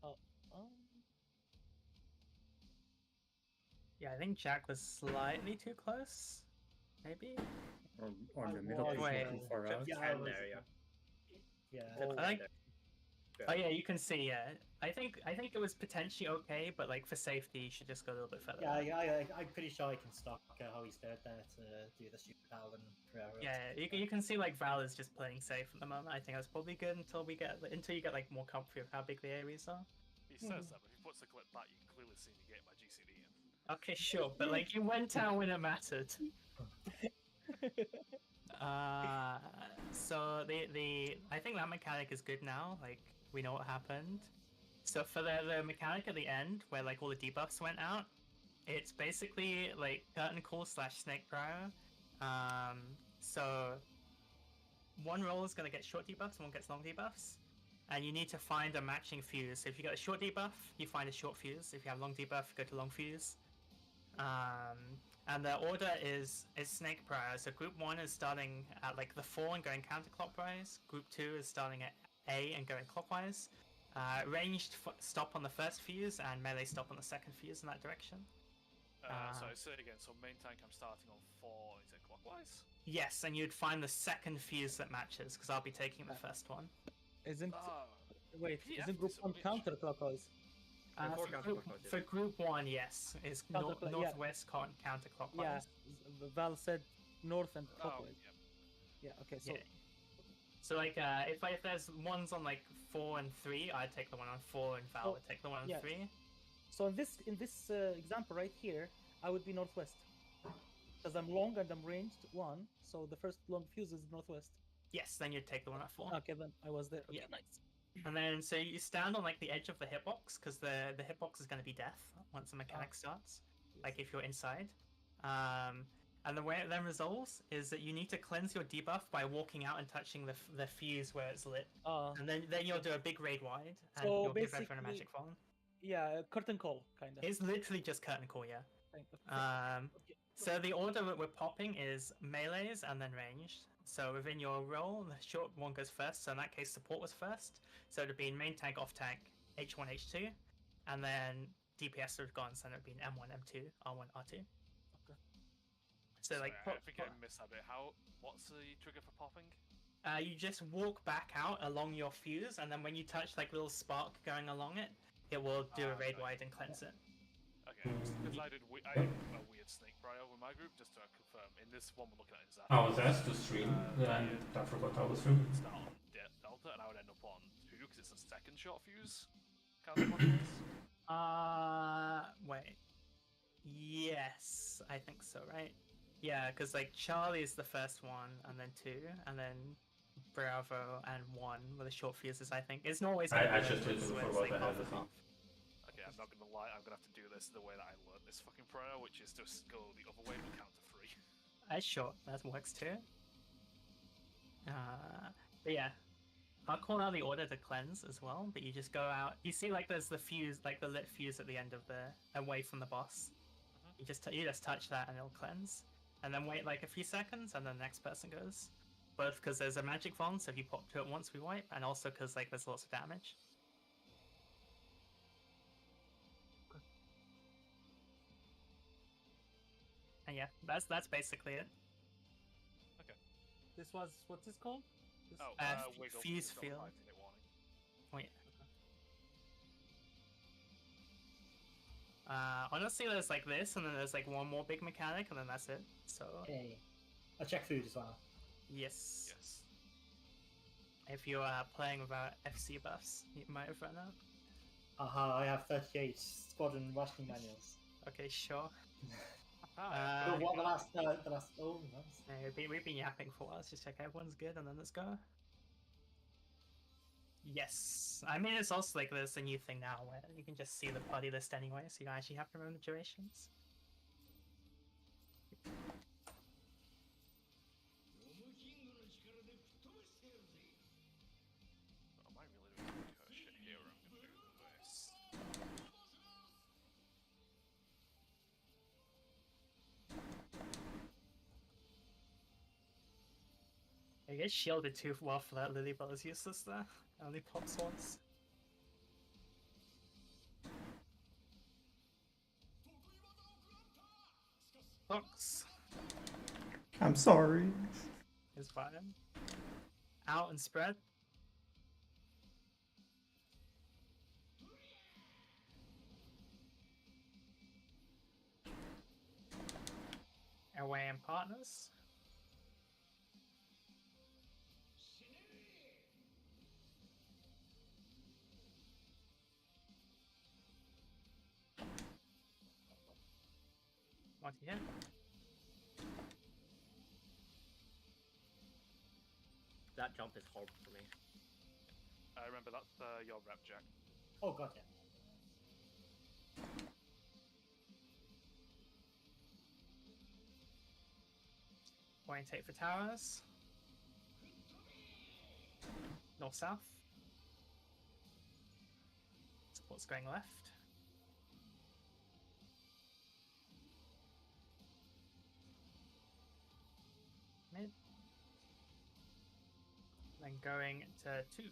Oh, Yeah, I think Jack was slightly too close. Maybe. Or I the middle was- people Wait. too far out. Yeah, 10 I was- there, yeah. Yeah. Oh, I think. Good. Oh yeah, you can see. Yeah, I think it was potentially okay, but like for safety, you should just go a little bit further. I'm pretty sure I can stock Holy Spirit there to do the stupid Paladin forever. Yeah, you can see like Val is just playing safe at the moment. I think that's probably good until you get like more comfy with how big the areas are. He says that, but if he puts the clip back, you can clearly see me getting my GCD in. Okay, sure, but like you went out when it mattered. So the I think that mechanic is good now. Like we know what happened. So for the mechanic at the end where like all the debuffs went out, it's basically like curtain call / snake prior. So one roll is gonna get short debuffs, and one gets long debuffs. And you need to find a matching fuse. So if you get a short debuff, you find a short fuse. If you have long debuff, you go to long fuse. And the order is snake prior. So group 1 is starting at like the 4 and going counterclockwise. Group 2 is starting at A and going clockwise. Ranged stop on the first fuse and melee stop on the second fuse in that direction. So I say it again. So main tank, I'm starting on 4. Is it clockwise? Yes, and you'd find the second fuse that matches because I'll be taking the first one. Isn't Oh, wait? PF Isn't group is a 1 witch. counterclockwise? For group 1, yes, is Counterclock- yeah. northwest counterclockwise. Yeah, Val said north and Oh, clockwise. yeah. Yeah. Okay. So Yeah. So like if there's ones on like 4 and 3, I'd take the one on 4, and Val Oh, would take the one on yeah. 3. so in this example right here, I would be northwest because I'm long and I'm ranged 1. So the first long fuse is northwest. Yes, then you'd take the one at 4. Okay, then I was there. Okay, Yeah. nice. And then so you stand on like the edge of the hitbox because the hitbox is going to be death once the mechanic starts. Like if you're inside. And the way it then resolves is that you need to cleanse your debuff by walking out and touching the fuse where it's lit. And then you'll do a big raid wide and So you'll give everyone a basically- magic phone. Yeah, curtain call kind of. It's literally just curtain call, yeah. Okay. So the order that we're popping is melees and then ranged. So within your roll, the short one goes first. So in that case, support was first. So it would be main tank, off tank, H1, H2, and then DPS would have gone. So it would be an M1, M2, R1, R2. Okay. So like, I think I missed that bit. What's the trigger for popping? you just walk back out along your fuse, and then when you touch like little spark going along it, it will do a raid okay. wide and cleanse it. Okay, because I had a weird snake prior with my group, just to confirm. In this one we're looking at is that I was asked to stream, and I forgot I was streaming. start on Delta, and I would end up on 2 because it's a second shot fuse. Counterclockwise. Wait. Yes, I think so, right? Yeah, because like Charlie is the first one, and then 2, and then Bravo and 1 with the short fuses. I think it's not always. I just literally forgot I had the thing. Okay, I'm not gonna lie, I'm gonna have to do this the way that I learned this fucking prayer, which is just go the other way but count to 3. Sure, that works too. But yeah, I'll call out the order to cleanse as well. But you just go out. You see, like there's the fuse, like the lit fuse at the end of away from the boss. You just touch that and it'll cleanse, and then wait like a few seconds, and then the next person goes. Both because there's a magic bond, so if you pop 2 at once, we wipe, and also because like there's lots of damage. And yeah, that's basically it. This was what's this called? This... Wiggle. fuse it's got a field. 5-minute warning. Oh yeah. Honestly, there's like this, and then there's like one more big mechanic, and then that's it. So Hey. I'll check food as well. yes, Yes. if you are playing without FC buffs, you might have run out. Aha, I have 38 squadron rationing manuals. Okay, sure. What the last oh nice. We've been yapping for a while. Let's just check everyone's good, and then let's go. Yes, I mean it's also like there's a new thing now where you can just see the party list anyway, so you don't actually have to remember the durations. Am I really doing shit here? I'm gonna do this. I guess shielded too well for that Lily Bell is useless there. Only pops once. Fox I'm sorry. is fine. Out and spread. Away and partners. What do you hit? That jump is horrible for me. I remember that's your rep, Jack. Oh god, yeah. Point take for towers. North south. Support's going left. Mid. Then going to 2.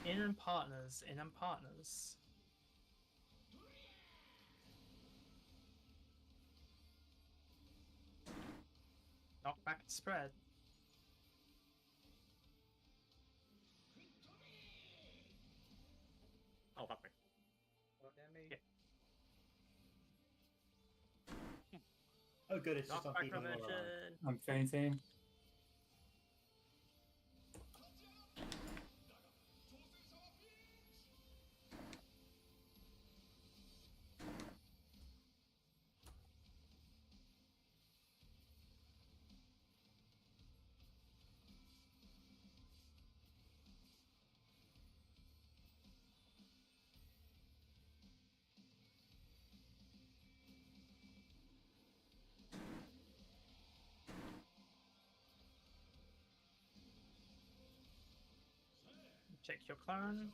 In and partners, in and partners. Knock back and spread. Oh, fuck me. Yeah. Oh good, it's just on Knockback people all around. prevention. I'm fainting. Check your clone.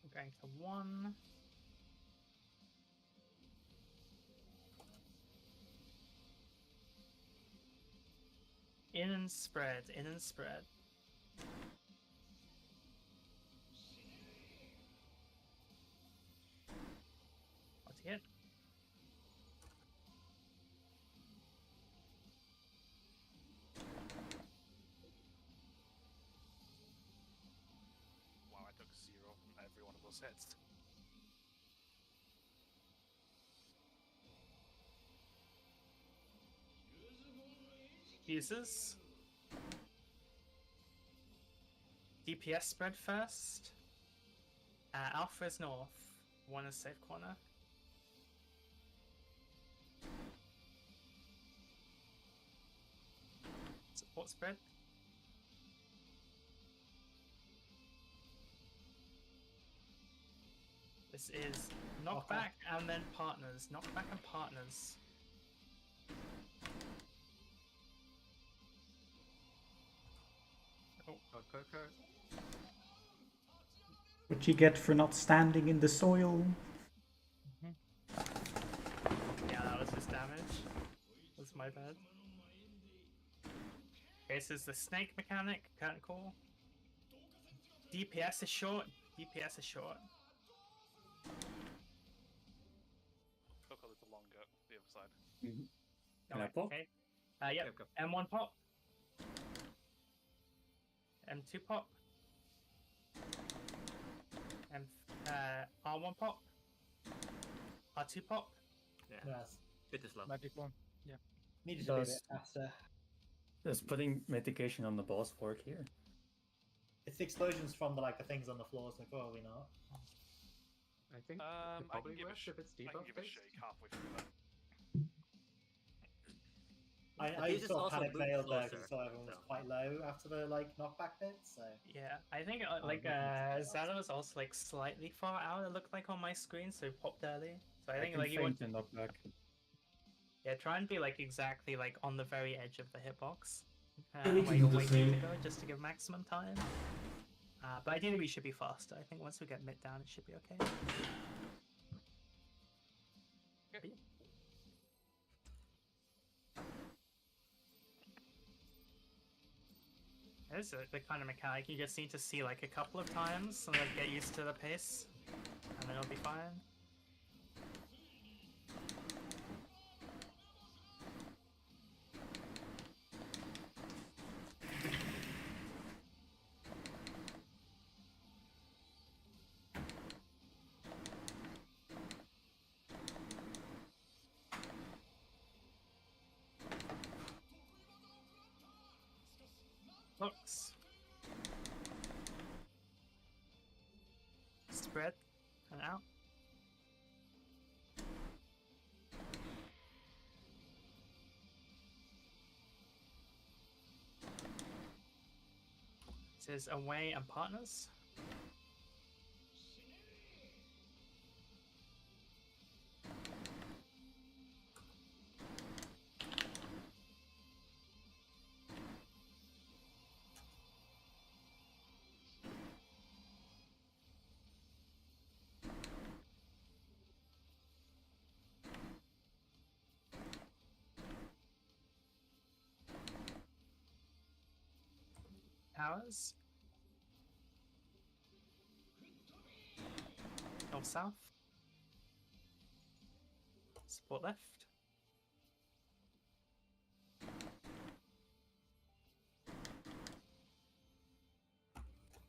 We're going to 1. In and spread, in and spread. What's he hit? Wow, I took 0 from every one of those hits. Fuses. DPS spread first. Alpha is north. 1 is safe corner. Support spread. This is knockback and then partners. Knockback and partners. Oh, Coco. What you get for not standing in the soil. yeah, that was just damage. That's my bad. Okay, this is the snake mechanic. Curtain call. DPS is short. DPS is short. Coco is the longer, the other side. Can I pop? Okay. Yep. Go. M1 pop. M2 pop. And R1 pop. R2 pop. Yeah. Yes. Bit too slow. Magic one. Needed to be a bit Does- faster. Does putting mitigation on the boss work here? It's the explosions from the things on the floor, so probably not. I think it I can probably give a works if it's I can debuff give a based. shake halfway through that. But I these is sort of also panic move failed there closer, because I saw everyone was so. quite low after the knockback bit, so Yeah, I think looking at the Zada was also slightly far out. It looked like on my screen, so it popped early. So I I think can you want feint and knock back. try and be exactly on the very edge of the hitbox. Yeah, we Where can you're do the waiting to same. go, just to give maximum time. But ideally we should be faster. I think once we get mid down, it should be okay. Okay. This is the kind of mechanic you just need to see a couple of times and then get used to the pace, and then it'll be fine. Hooks. Spread and out. This is away and partners. Powers. North south. Support left.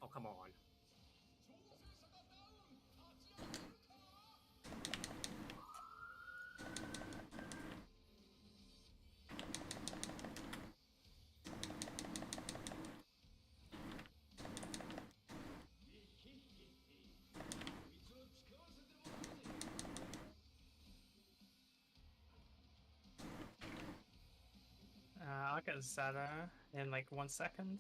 Oh, come on. I'll get Zada in 1 second.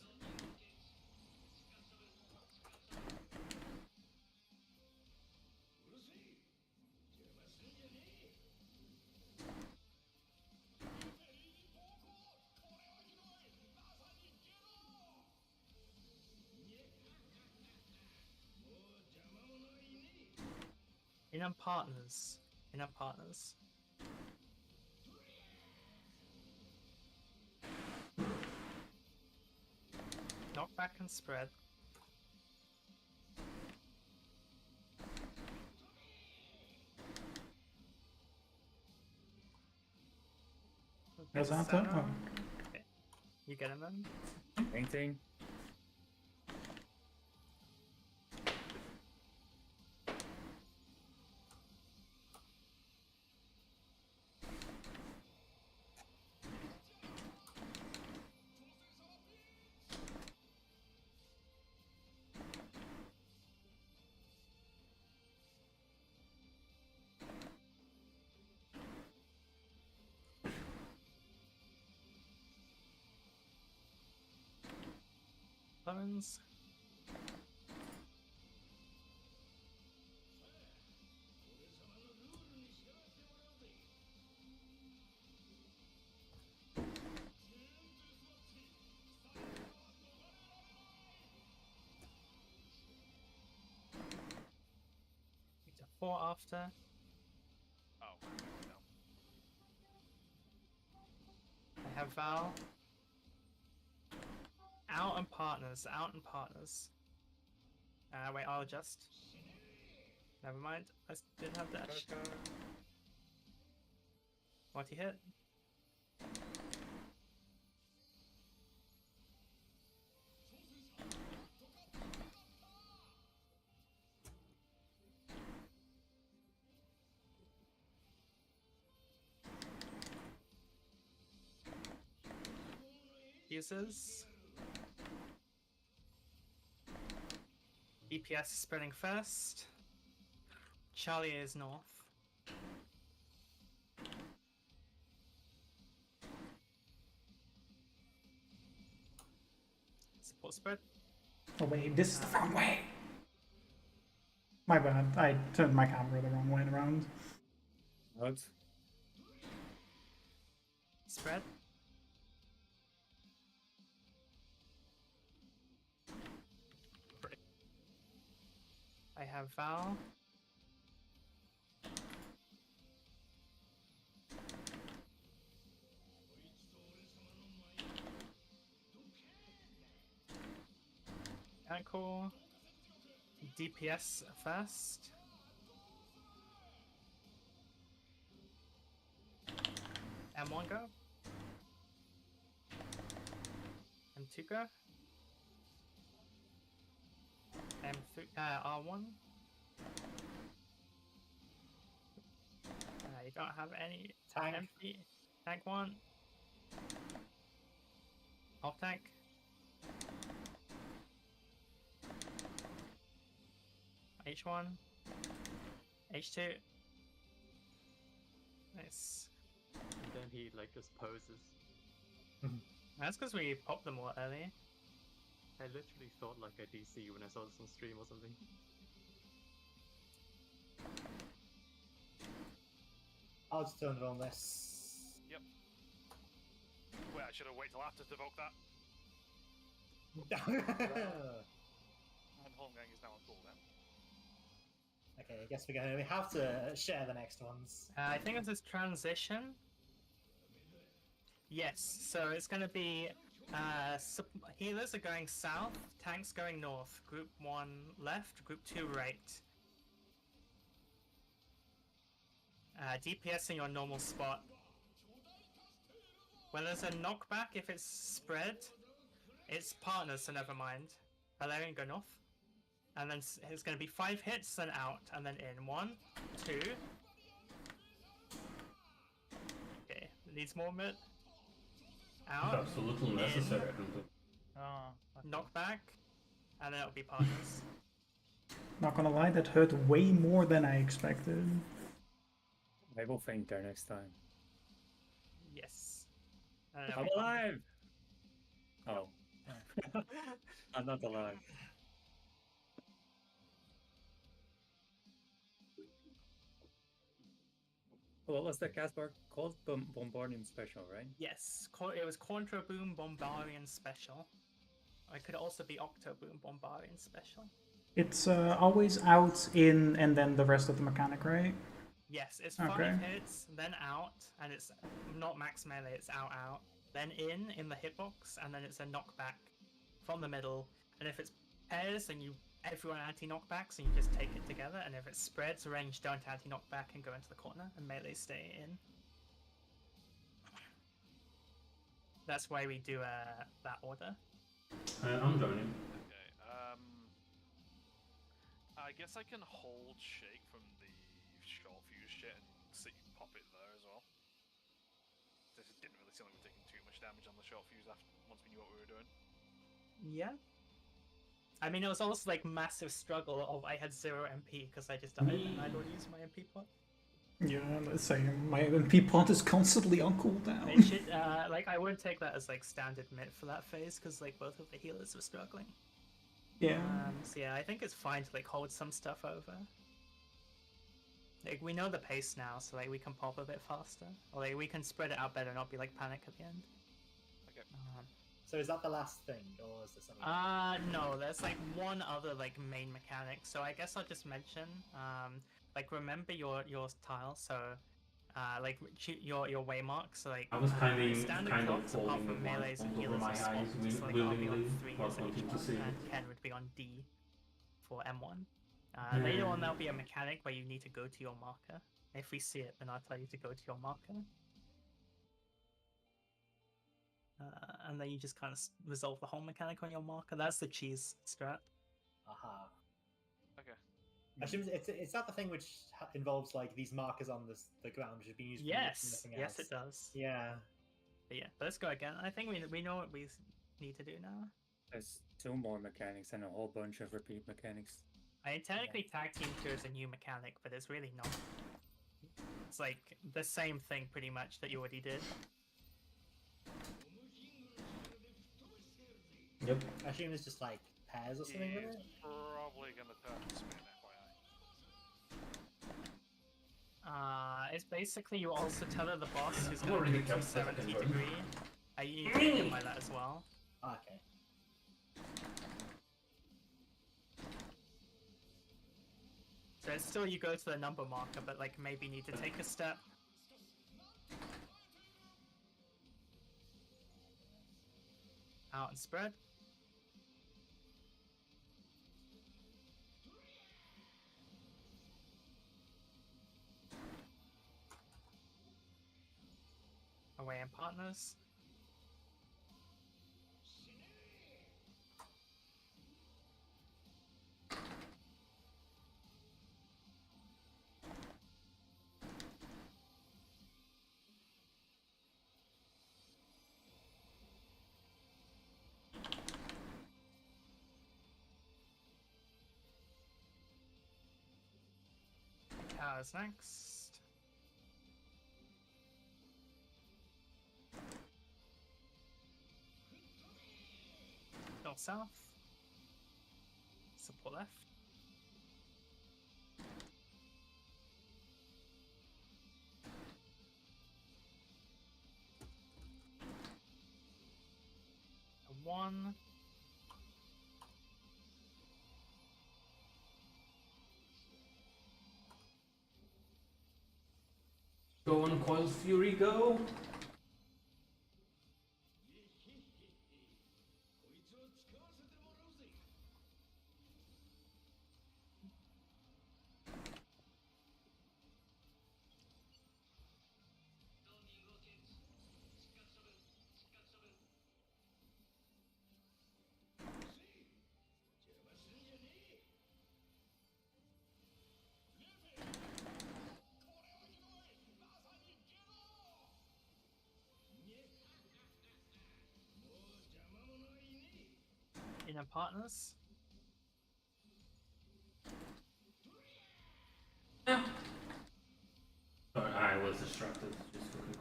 In on partners. In on partners. Knockback and spread. Is that Zada. it? Oh. Okay. You get him then? Painting. Lemons. It's a 4 after. Oh, no. I have Val. Out and partners, out and partners. Wait, I'll adjust. Never mind, I didn't have dash. What he hit? fuses. DPS is spreading first. Charlie is north. Support spread. Oh wait, this is the wrong way. My bad. I turned my camera the wrong way around. What? Spread. I have Val. Ankle. DPS first. M1 go. M2 go. M3 R1. You don't have any Tank. empty. Tank 1. Off tank. H1. H2. Nice. And then he like just poses. That's because we popped them all early. I literally thought like a DC when I saw this on stream or something. I'll just turn it on this. Yep. Wait, I should have waited till after to evoke that. And Holmgang is now on cooldown. Okay, I guess we have to share the next ones. I think this is transition. Yes, so it's going to be healers are going south, tanks going north, group 1 left, group 2 right. DPS in your normal spot. When there's a knockback, if it's spread, it's partners, so never mind. Valerian, go north. And then it's going to be 5 hits, then out, and then in. 1, 2. Okay, needs more mid. Out. Absolutely in, necessary, I don't think. Oh, Knockback, and then it'll be partners. Not gonna lie, that hurt way more than I expected. I will faint there next time. Yes. And then I'm it'll be alive! Oh. I'm not alive. What was the cast bar called? Bombarding Special, right? Yes, it was Contra Boom Bombarian Special. It could also be Octo Boom Bombarian Special. It's always out, in, and then the rest of the mechanic, right? Yes, it's 5 Okay. hits, then out, and it's not max melee, it's out, then in the hitbox, and then it's a knockback from the middle. And if it's pairs, then everyone anti-knockbacks, and you just take it together. And if it spreads, range don't anti-knockback and go into the corner, and melee stay in. That's why we do that order. I'm joining. Okay, I guess I can hold Shake from the short fuse shit and see pop it there as well. This didn't really seem like we were taking too much damage on the short fuse once we knew what we were doing. Yeah. I mean, it was also like massive struggle of I had 0 MP because I just died and I'd already used my MP pot. Yeah, let's say my MP pot is constantly on cooldown. It should, like, I would take that as like standard mid for that phase because like both of the healers were struggling. Yeah. So yeah, I think it's fine to like hold some stuff over. Like we know the pace now, so like we can pop a bit faster, or like we can spread it out better, not be like panic at the end. Okay. So is that the last thing, or is there something? No, there's like one other like main mechanic. So I guess I'll just mention, like remember your tile. So, like your waymark. So like I was kind of standard clocks apart folding from the melees and over healers my are swapped. eyes So like I'll be willingly, on 3 not heals in each wanting to one, see. and Ken would be on D for M1. Later on, there'll be a mechanic where you need to go to your marker. If we see it, then I'll tell you to go to your marker. And then you just kind of resolve the whole mechanic on your marker. That's the cheese strat. Aha. Okay. I assume it's not the thing which involves like these markers on the ground which have been used. For Yes, nothing yes, else. it does. Yeah. But yeah, let's go again. I think we know what we need to do now. There's 2 more mechanics and a whole bunch of repeat mechanics. I mean, technically, Tag Team 2 is a new mechanic, but it's really not. It's like the same thing pretty much that you already did. Yep. I assume it's just like pairs or something with He's it. probably gonna turn and spin, FYI. It's basically you also tether the boss who's I'm going to already do kept the second 270 one. degree. You need to by that as well. Okay. So it's still you go to the number marker, but like maybe need to take a step. Out and spread. Away in partners. Towers next. Go south. Support left. A 1. Go on, Coil Fury, go! Inner partners. Sorry, I was distracted. Just for quick.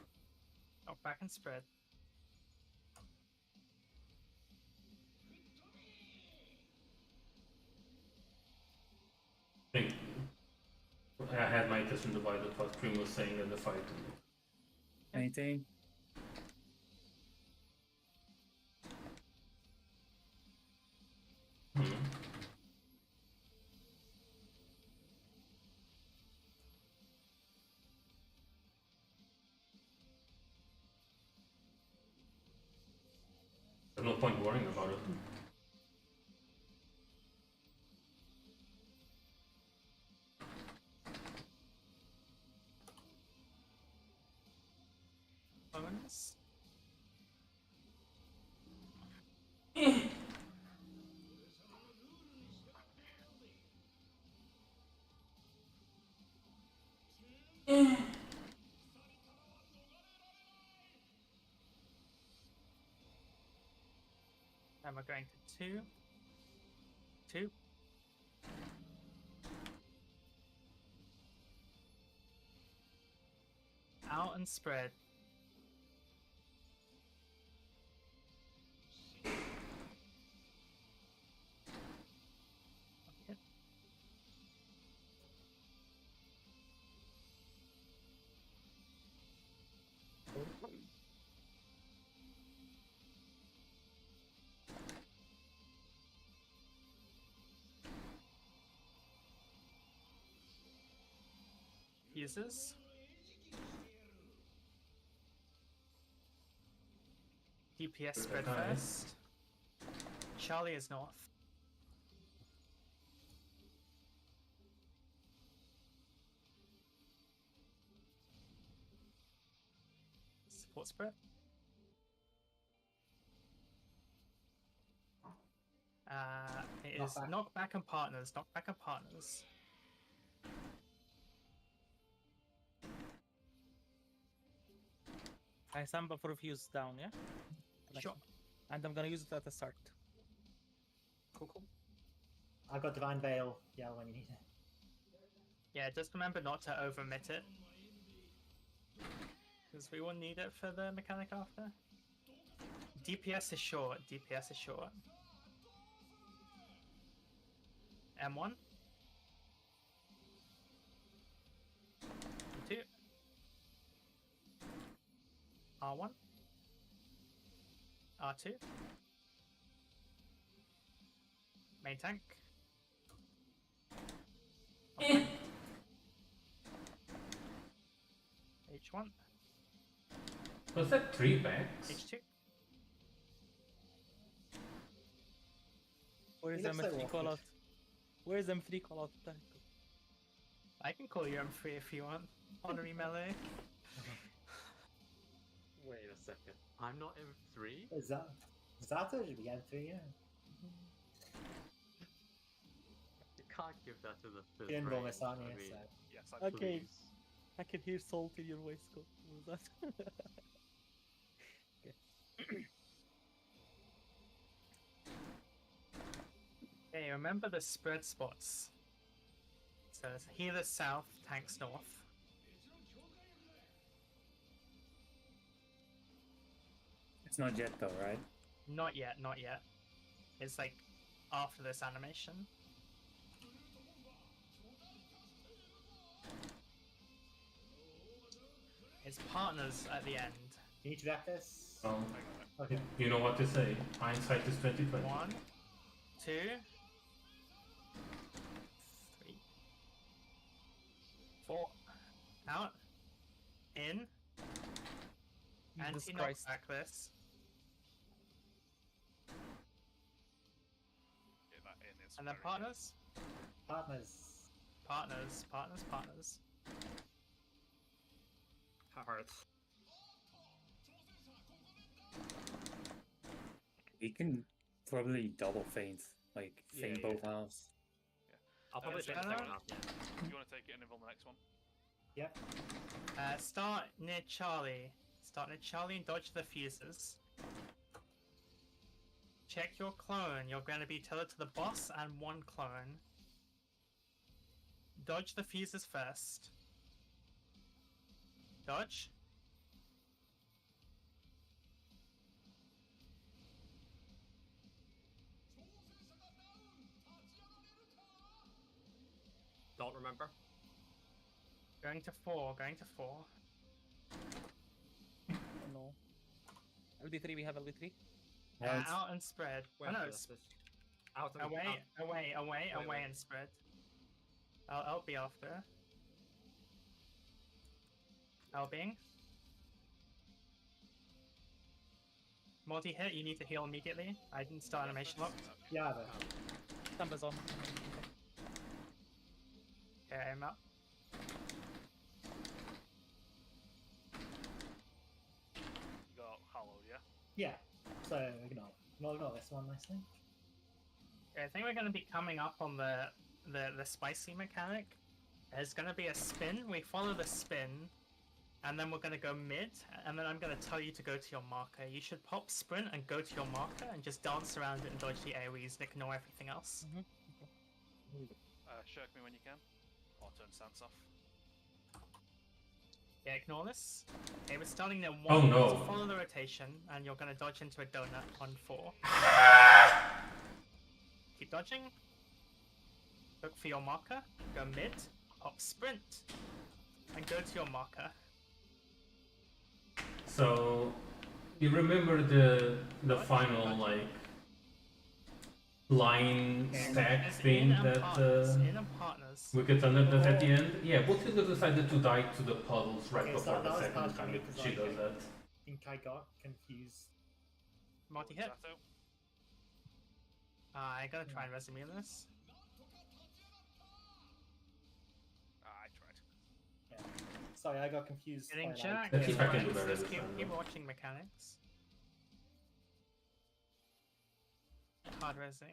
Knock back and spread. Think I had my attention divided what Cream was saying in the fight. Anything? Hmm. There's no point worrying about it. Bonus. And we're going to 2. 2. Out and spread. Okay. Uses. DPS spread Okay. first. Charlie is north. Support spread. It is Knockback. knockback and partners. Knockback and partners. I sample for fuse down, yeah? Sure. And I'm gonna use it at the start. Cool. I've got Divine Veil. Yeah, when you need it. Yeah, just remember not to overmit it. Because we will need it for the mechanic after. DPS is short. DPS is short. M1. M2. R1. R2. Main tank. H1. Was that 3 backs? H2. Where's He looks so M3 awkward. call out? Where's M3 call out tank? I can call you M3 if you want. Honorary melee. Wait a second. I'm not M3? Is that Zato should be M3, yeah. You can't give that to the fifth You're in range. bonus, aren't you? I mean, So. Yes, I Okay. please. I can hear salt in your voice. What was that? Okay, remember the spread spots. So it's healers south, tanks north. It's not yet though, right? Not yet, not yet. It's like after this animation. It's partners at the end. You need to react this? Oh, Okay. you know what to say. Hindsight is 2020. 1, 2, 3, 4. Out. In. Jesus Anti Christ. knockback this. get that in. It's And then very partners. Partners. Partners. That hurts. He can probably double feint, like feint Yeah, both halves. I'll probably Is take the that second all? half, yeah. good. You want to take it and involve the next one? Yep. Start near Charlie. And dodge the fuses. Check your clone. You're going to be tethered to the boss and one clone. Dodge the fuses first. Dodge. Don't remember. Going to 4. Oh no. LD3, we have LD3. Right. Out and spread. Wait Oh no, for this. Out and away wait. and spread. I'll be after. Being. Multi-hit, you need to heal immediately. I didn't start animation lock. Yeah, but Stamper's on. Okay, I'm out. You got Hallowed, yeah? yeah. So ignore this one nicely. Okay, I think we're going to be coming up on the spicy mechanic. There's going to be a spin. We follow the spin, and then we're going to go mid, and then I'm going to tell you to go to your marker. You should pop sprint and go to your marker and just dance around it and dodge the AoEs and ignore everything else. Shirk me when you can. Or turn stance off. Yeah, ignore this. Okay, we're starting near 1. Oh, no. So follow the rotation, and you're going to dodge into a donut on 4. Keep dodging. Look for your marker. Go mid. Hop sprint. And go to your marker. So, you remember the final like line stack It's thing in and that partners. In and partners. Wicked Thunder does at the end? Yeah, Bootilda decided to die to the puzzles right Okay, so before that the was second hard for time me 'cause she I does that. think I got confused. Multi-hit. Zato? I gotta try and resume this. I tried. Yeah. Sorry, I got confused. Getting by, jacked. Let's see if I can Alright, do better let's this keep, time, keep though. watching mechanics. Hard resing.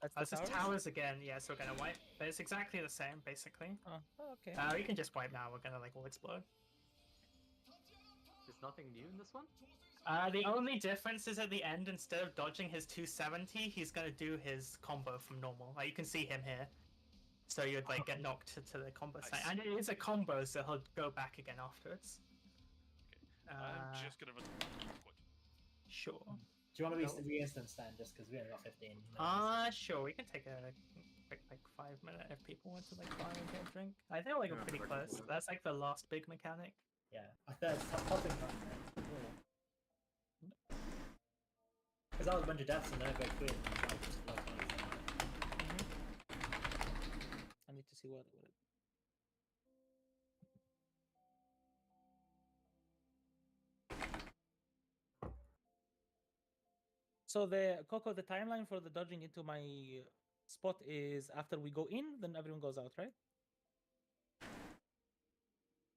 That's This the is towers? towers again, yeah, so we're gonna wipe. But it's exactly the same, basically. Oh, okay. We can just wipe now, we're gonna like all explode. There's nothing new in this one? The only difference is at the end, instead of dodging his 270, he's gonna do his combo from normal. Like, you can see him here. So you'd like get knocked to the combo site. Nice. And it is a combo, so he'll go back again afterwards. I'm just gonna awkward. Sure. Do you want to re-instance then, just because we only got 15 minutes? Sure, we can take a quick, like, 5 minute if people want to, like, buy and get a drink. I think we're pretty close. That's, like, the last big mechanic. Yeah, I thought it's topping content. Because that was a bunch of deaths and then I break through it. I need to see what So the timeline for the dodging into my spot is after we go in, then everyone goes out, right?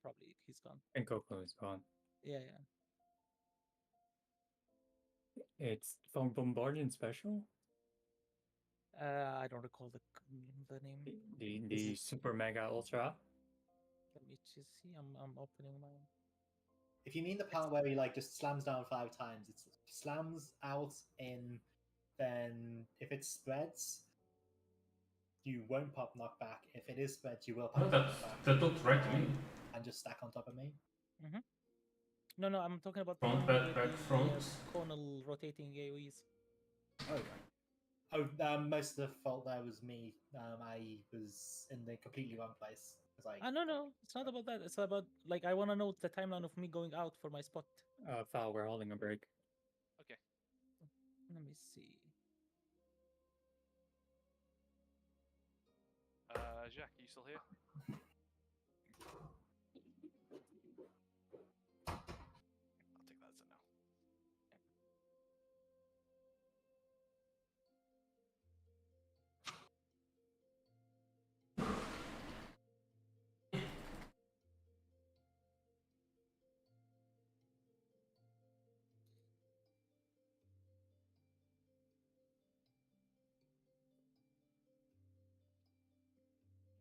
Probably he's gone. And Coco is gone. Yeah. It's from Bombardian Special? I don't recall the name. The Super Mega Ultra? Let me just see. I'm opening my. If you mean the part where he like just slams down 5 times, it slams out in. Then if it spreads, you won't pop knockback. If it is spread, you will pop knockback. That looks right to me. And just stack on top of me. No, I'm talking about Front, back, front. Conal rotating AoEs. Oh, right. Most of the fault there was me. I was in the completely wrong place. No, it's not about that. It's about, like, I want to know the timeline of me going out for my spot. Foul, we're holding a break. Okay. Let me see. Jack, are you still here? I'll take that as a no.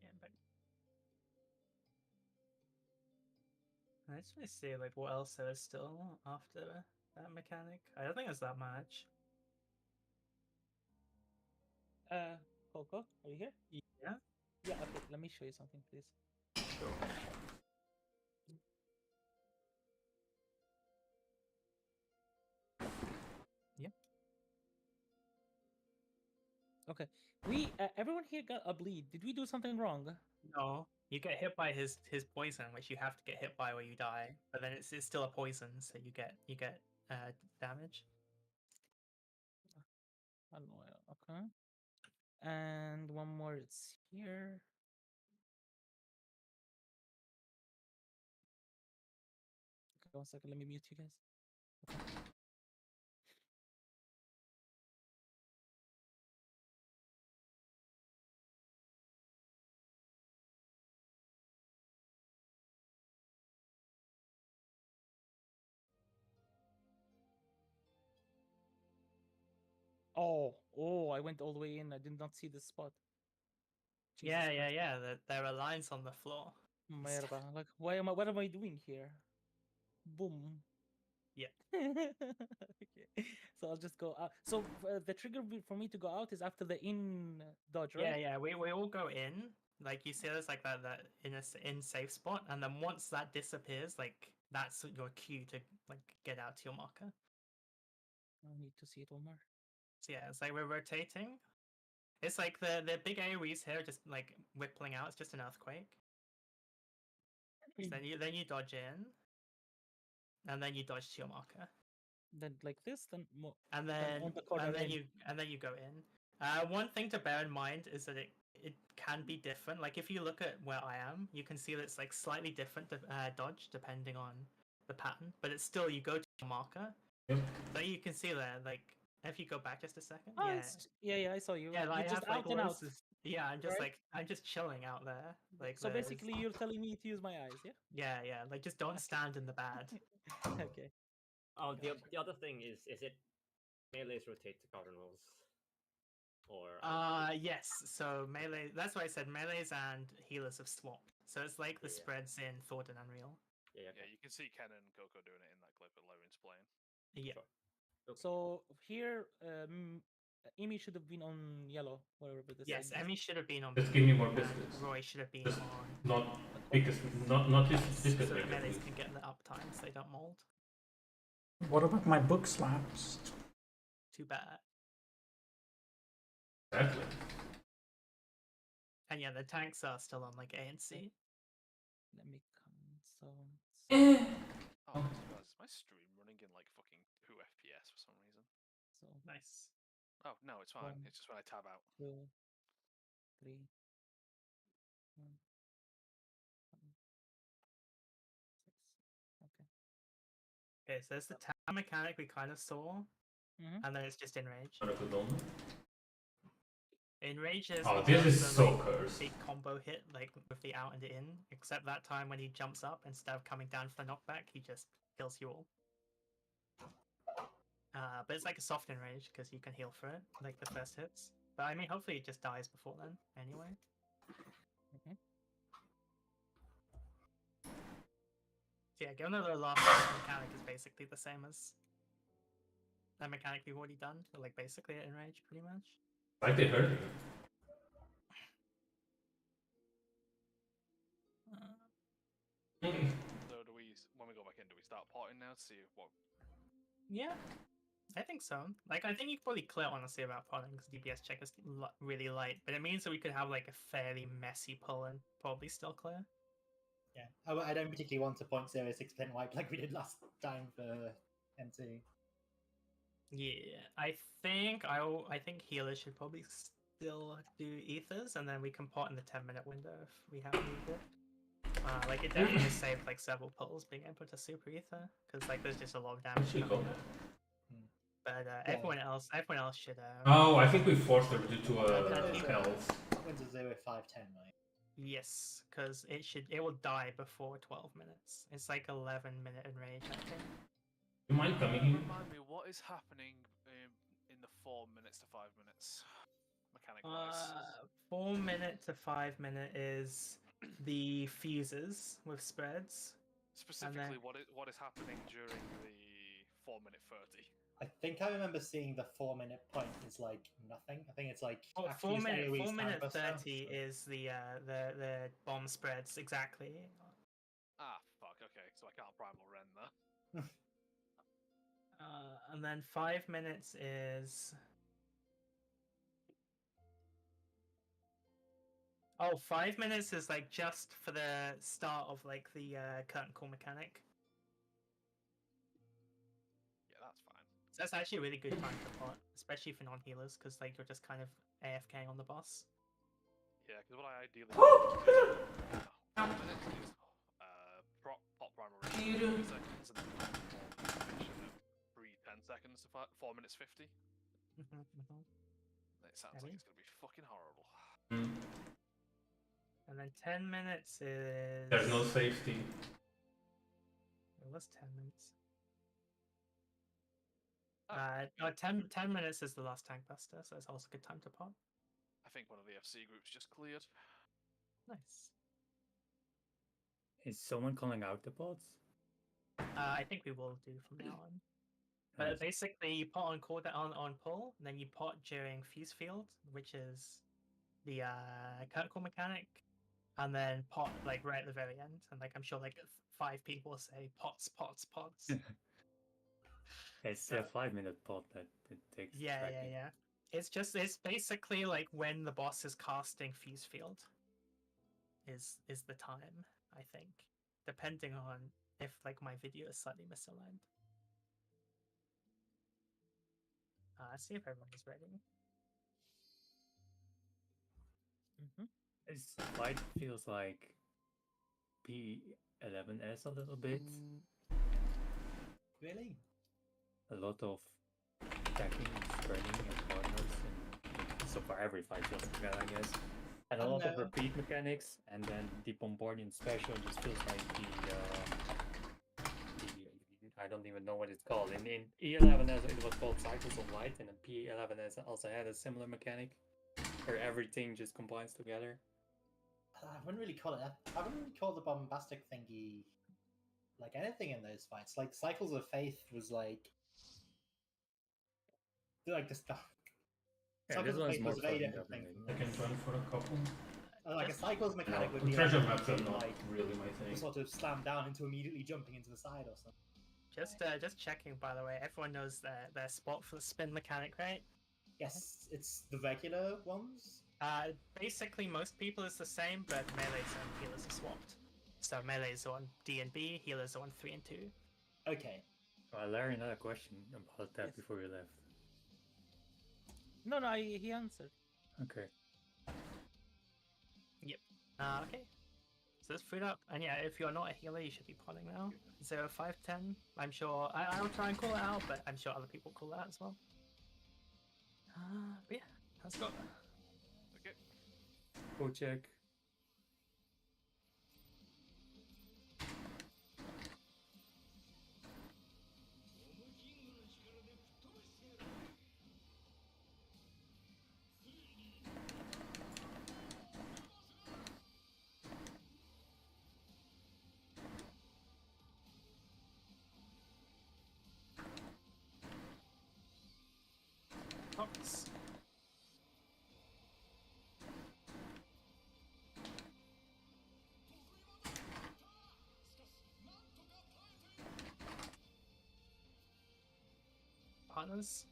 Yeah, but I just want to see, like, what else there is still after that mechanic. I don't think there's that much. Coco, are you here? Yeah. Yeah. Okay. Let me show you something, please. Sure. Yeah. Okay. We everyone here got a bleed. Did we do something wrong? No, you get hit by his poison, which you have to get hit by or you die. But then it's still a poison, so you get damage. I don't know. Okay. And one more. It's here. Okay, 1 second. Let me mute you guys. Okay. Oh, I went all the way in. I did not see this spot. Jesus Christ. Yeah. There are lines on the floor. Merda. Like, what am I doing here? Boom. Yeah. Okay. So I'll just go out. So the trigger for me to go out is after the in dodge, right? Yeah. We all go in. Like, you see there's like that in safe spot, and then once that disappears, like, that's your cue to, like, get out to your marker. I need to see it one more. So yeah, it's like we're rotating. It's like the big AoEs here are just like rippling out. It's just an earthquake. So then you dodge in, and then you dodge to your marker. Then like this, then more. And then on the corner in. you go in. One thing to bear in mind is that it can be different. Like, if you look at where I am, you can see that it's like slightly different dodge depending on the pattern, but it's still, you go to your marker. Yep. So you can see there, like, if you go back just a second. Oh, yeah, I saw you. Yeah, like, you're just out and out. Yeah, I'm just right? I'm just chilling out there. Like, So basically, you're telling me to use my eyes, yeah? Yeah, like, just don't stand in the bad. Okay. Oh, the other thing is it melees rotate to cardinals? Or yes. So melee. That's why I said melees and healers have swapped. So it's like the Yeah. spreads in Thord and Unreal. Yeah. Yeah, you can see Ken and Coco doing it in that clip that Loren's playing. Yeah. So here, Amy should have been on yellow, whatever this Yes, is. Emmy should have been on. Just blue, give me more and biscuits. Roy should have been Just on. not because not just Yes, biscuits so the maker, melees please. can get the uptime so they don't mold. What about my book slaps? Too bad. Exactly. And yeah, the tanks are still on like A and C. Let me console. Oh, I just realized my stream running in like fucking 2 FPS for some reason. So Nice. Oh no, it's fine. 1, It's just when I tab out. 2, 3, 1, 6. Okay. Okay, so there's the town mechanic we kind of saw, Mhm. and then it's just Enrage. Not a good omen. Enrage is Oh, he this does is the, so like, cursed. big combo hit like with the out and the in, except that time when he jumps up instead of coming down for the knockback, he just kills you all. But it's like a soft Enrage because you can heal for it, like the first hits. But I mean, hopefully it just dies before then, anyway. Mhm. So yeah, given that the last mechanic is basically the same as that mechanic we've already done, so like basically at Enrage, pretty much. Like they heard me. So do we? When we go back in, do we start potting now to see what? Yeah, I think so. Like, I think you could probably clear honestly about potting because DPS check is really light, but it means that we could have like a fairly messy pull and probably still clear. Yeah, I don't particularly want to 0.06% wipe like we did last time for M2. Yeah, I think healers should probably still do ethers, and then we can pot in the 10-minute window if we have moved it. Like it definitely saved like several pulls being able to super ether because like there's just a lot of damage Actually, coming go. out. But Yeah. everyone else should. Oh, I think we forced her due to Okay. health. Wins a 0, 5, 10, right? Yes, because it will die before 12 minutes. It's like 11-minute enrage, I think. You mind coming here? Remind me, what is happening in the 4 minutes to 5 minutes mechanic wise? 4 minute to 5 minute is the fuses with spreads. Specifically, what is happening during the 4-minute 30? I think I remember seeing the 4-minute point is like nothing. I think it's like Oh, after 4 you minute, AoE's 4 minute time buster, 30 so- is the bomb spreads exactly. Ah, fuck. Okay, so I can't primal Ren there. And then 5 minutes is. Oh, 5 minutes is like just for the start of like the curtain call mechanic. Yeah, that's fine. So that's actually a really good time to pot, especially for non-healers, because like you're just kind of AFKing on the boss. Yeah, because what I ideally want to do is pop primal Ren for 30 seconds and then finish in 3-10 seconds to 4 minutes 50. It sounds like it's going to be fucking horrible. And then 10 minutes is. There's no safety. It was 10 minutes. Oh, 10 minutes is the last tank buster, so it's also a good time to pop. I think one of the FC groups just cleared. Nice. Is someone calling out the bots? I think we will do from now on. But Nice. basically, you pot on quarter on pull, and then you pot during fuse field, which is the curtain call mechanic, and then pot like right at the very end. And like I'm sure like 5 people say pots. It's a 5-minute pot that it takes. Yeah. It's basically like when the boss is casting fuse field. Is the time, I think, depending on if like my video is slightly misaligned. See if everyone is ready. This fight feels like P11S a little bit. Really? A lot of attacking and spreading and partners, and so far every fight feels like that, I guess. And a lot of repeat mechanics, and then the Bombardian special just feels like I don't even know what it's called. In E11S it was called Cycles of Light, and then P11S also had a similar mechanic where everything just combines together. I wouldn't really call it that. I wouldn't really call the bombastic thingy like anything in those fights. Like Cycles of Faith was like the stuff. Yeah, this Cycles of one's Faith more was a very clean, different thing definitely. I can join for a couple. Like a cycles mechanic would No, be treasure like, maps are not like really my thing. sort of slam down into immediately jumping into the side or something. Just checking, by the way. Everyone knows their spot for the spin mechanic, right? Yes, it's the regular ones. Basically, most people is the same, but melees and healers are swapped. So melees are on D and B, healers are on 3 and 2. Okay. Larry, another question about that Yes. before you left. No, he answered. Okay. Yep. Okay. So let's food up. And yeah, if you're not a healer, you should be potting now. 0, 5, 10. I'm sure I'll try and call it out, but I'm sure other people call it out as well. But yeah, let's go. Okay. Go check. Pots. Partners.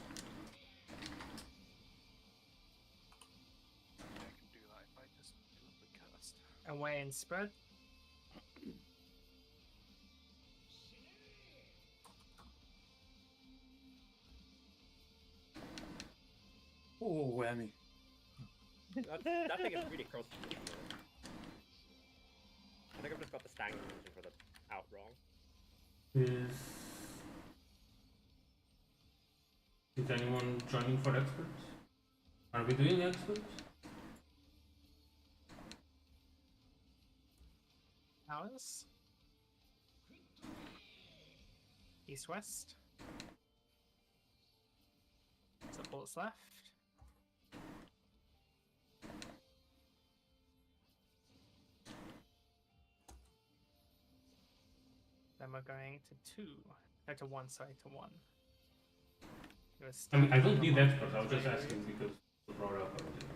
I can do that if I just do the cast. Away and spread. Oh, whammy. That thing is really close to me. I think I've just got the stang version for the out wrong. Is anyone joining for experts? Are we doing experts? Hours. East west. Supports left. Then we're going to 2. No, to 1, sorry, to 1. I mean, I don't need experts, I was just asking because you brought up earlier.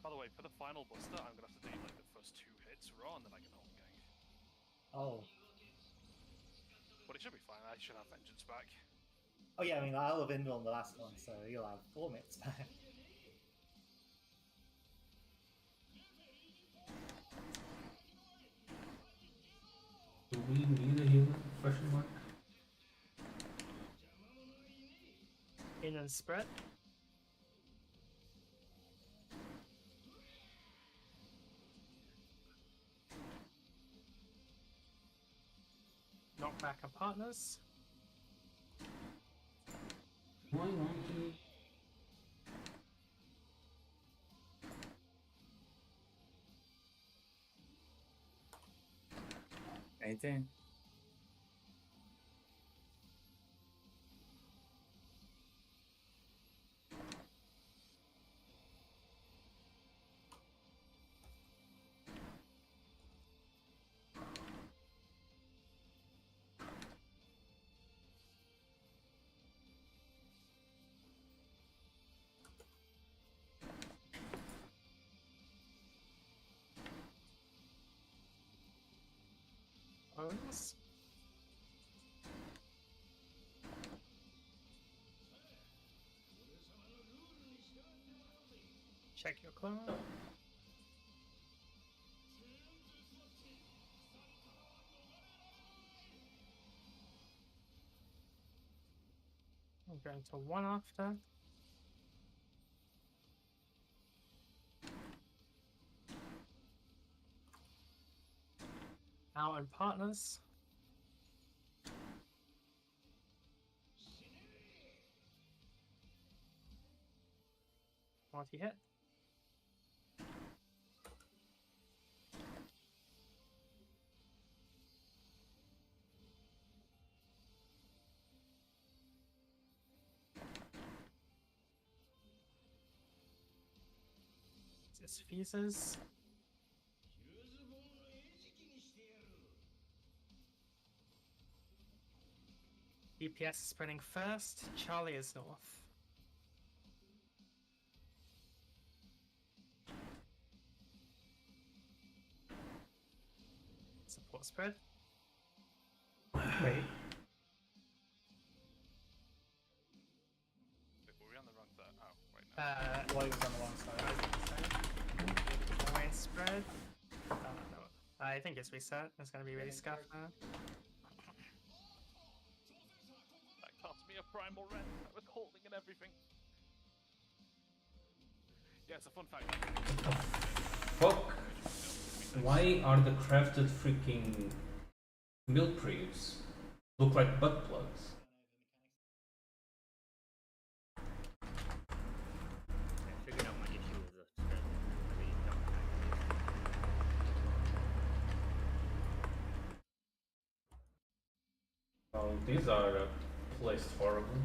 By the way, for the final buster, I'm gonna have to do like the first 2 hits raw, and then I can home gang. Oh. But it should be fine. I should have vengeance back. Oh yeah, I mean I'll have Indra on the last one, so you'll have 4 minutes back. Do we need a healer? Question mark. In and spread. Knock back and partners. Why won't you? Anything? Owns. Check your clone. I'm going to 1 after. Out and partners. Multi hit. Just fuses. BPS is spreading first. Charlie is north. Support spread. Wait. Wait, were we on the wrong side? Oh, wait, no. Lloyd was on the wrong side. Away spread. No. I think it's reset. It's gonna be really scuffed now. That cost me a primal rent. I was holding and everything. Yeah, it's a fun fact. Fuck. Why are the crafted freaking milk creeps look like butt plugs? I figured out my issue with the spread. I really don't Oh, these are placed horribly.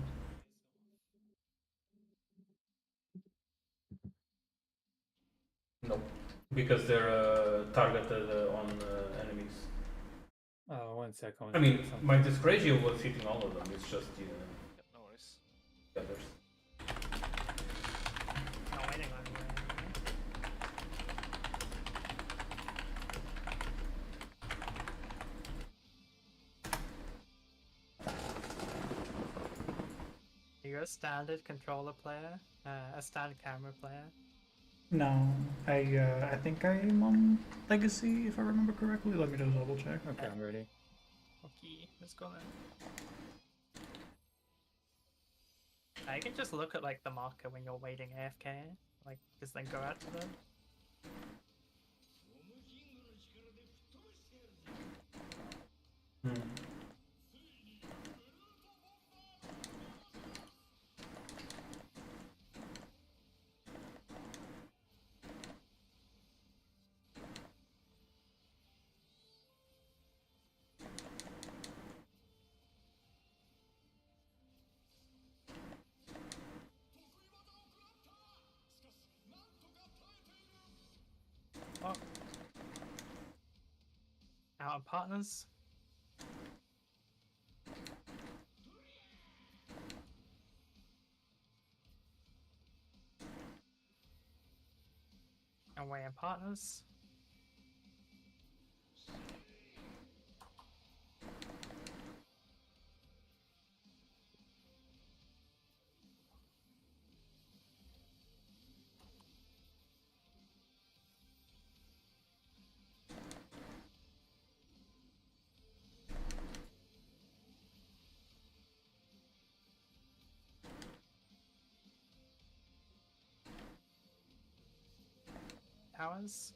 Nope, because they're targeted on enemies. Oh, 1 sec. I mean, my Discretia was hitting all of them, it's just the Yep, no worries. others. Not waiting on you. You're a standard controller player, a standard camera player. No, I think I'm on Legacy if I remember correctly. Let me just double check. Okay, I'm ready. Okay, let's go then. You can just look at like the marker when you're waiting AFK, like just then go out to them. Hmm. Oh. Out on partners. Away in partners. Towers.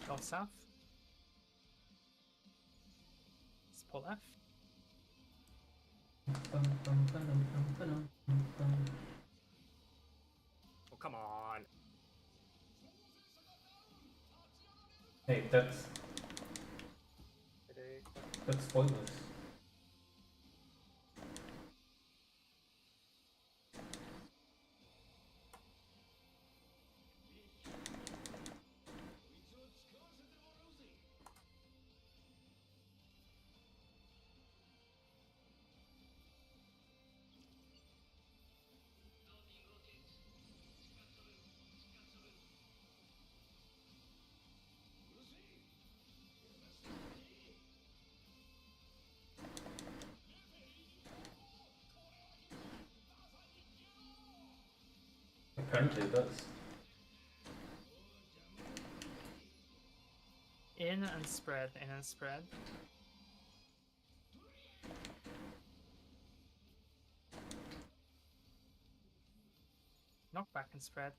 North south. Support left. Oh, come on. Hey, that's pointless. Apparently it does. In and spread, in and spread. Knock back and spread.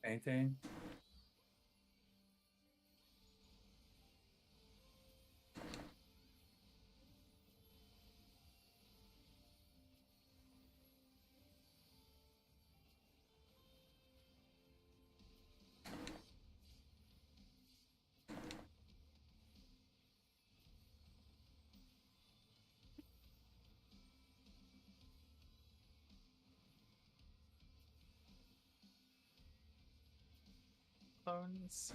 Anything? bones.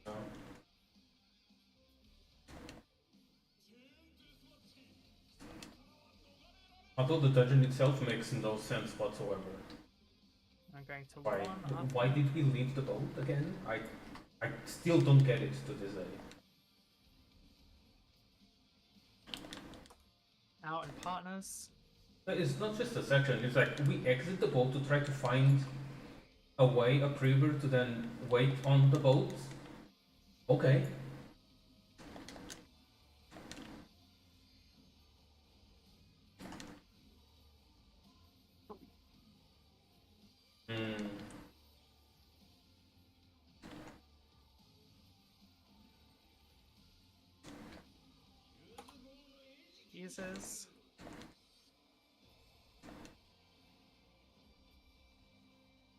No. Although the dungeon itself makes no sense whatsoever. I'm going to Why? one up. Why did we leave the boat again? I still don't get it to this day. Out in partners. But it's not just a section, it's like we exit the boat to try to find a way, a prever to then wait on the boat. Okay. Hmm. Uses.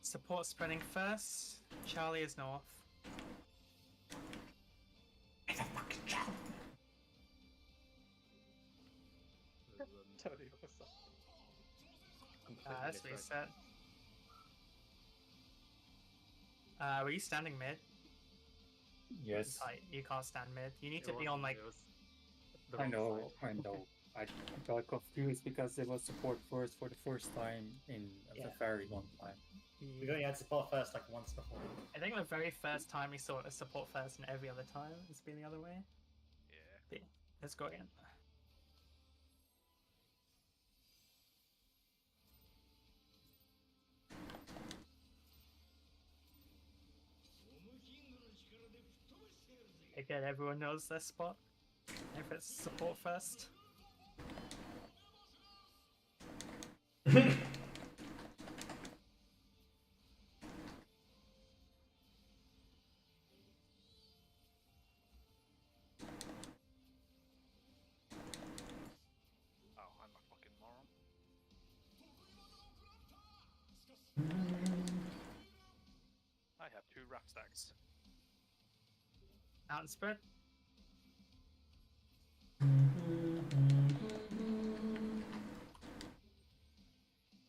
Support spreading first. Charlie is north. Totally opposite. That's reset. Were you standing mid? Yes, Tight. You can't stand mid. You need to be on like. I know. I got confused because it was support first for the first time in Yeah. the ferry one time. We've only had support first like once before. I think the very first time we saw it as support first, and every other time it's been the other way. Yeah. Let's go again. Again, everyone knows their spot. If it's support first. Oh, I'm a fucking moron. I have 2 wrap stacks. Out and spread.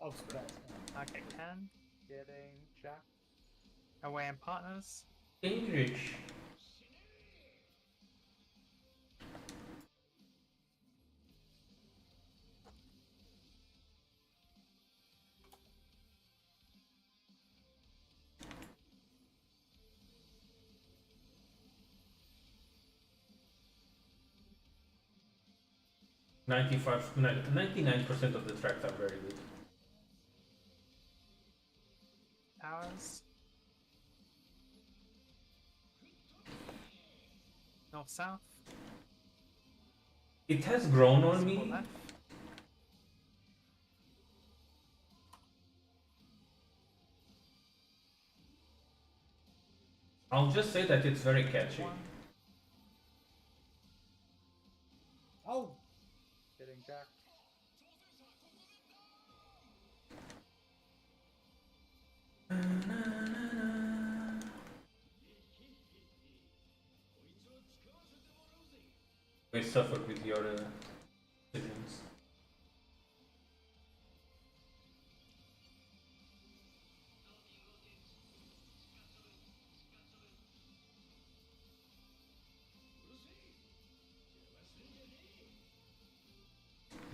Oh, spread. Okay, can. Getting Jack. Away in partners. English. $95, 99% of the tracks are very good. Powers. North south. It has grown on Support me. left. I'll just say that it's very catchy. One. Oh! Getting Jack. We suffered with your decisions.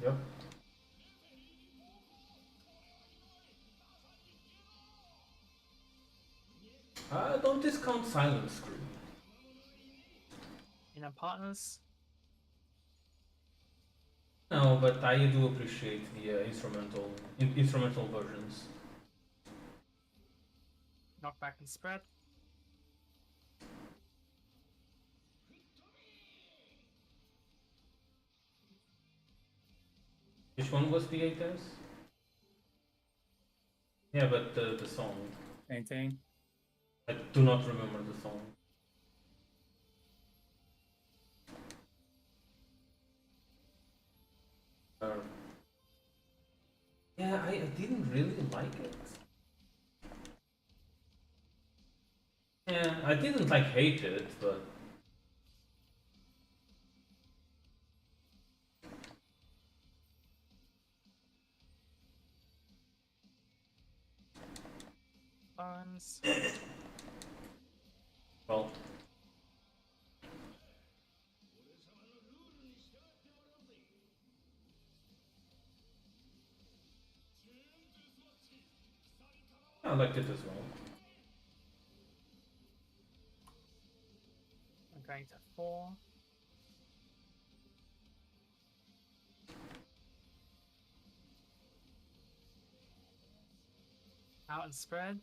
Yep. Don't discount silent screen. In our partners. No, but I do appreciate the instrumental versions. Knockback and spread. Which one was the 8S? Yeah, but the song. Anything? I do not remember the song. Yeah, I didn't really like it. Yeah, I didn't like hate it, but Morons. Well, I liked it as well. I'm going to 4. Out and spread.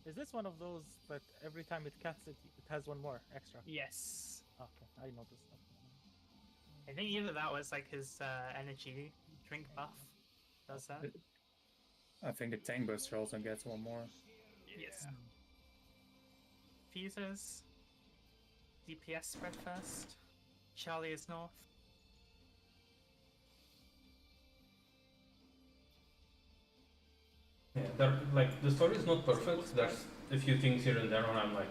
Is this one of those that every time it casts it, it has one more extra? Yes. Okay, I noticed that. I think either that was like his energy drink buff. Does that? I think the tank booster also gets one more. Yes. Fuses. DPS spread first. Charlie is north. Yeah, like the story is not perfect. There's a few things here and there where I'm like,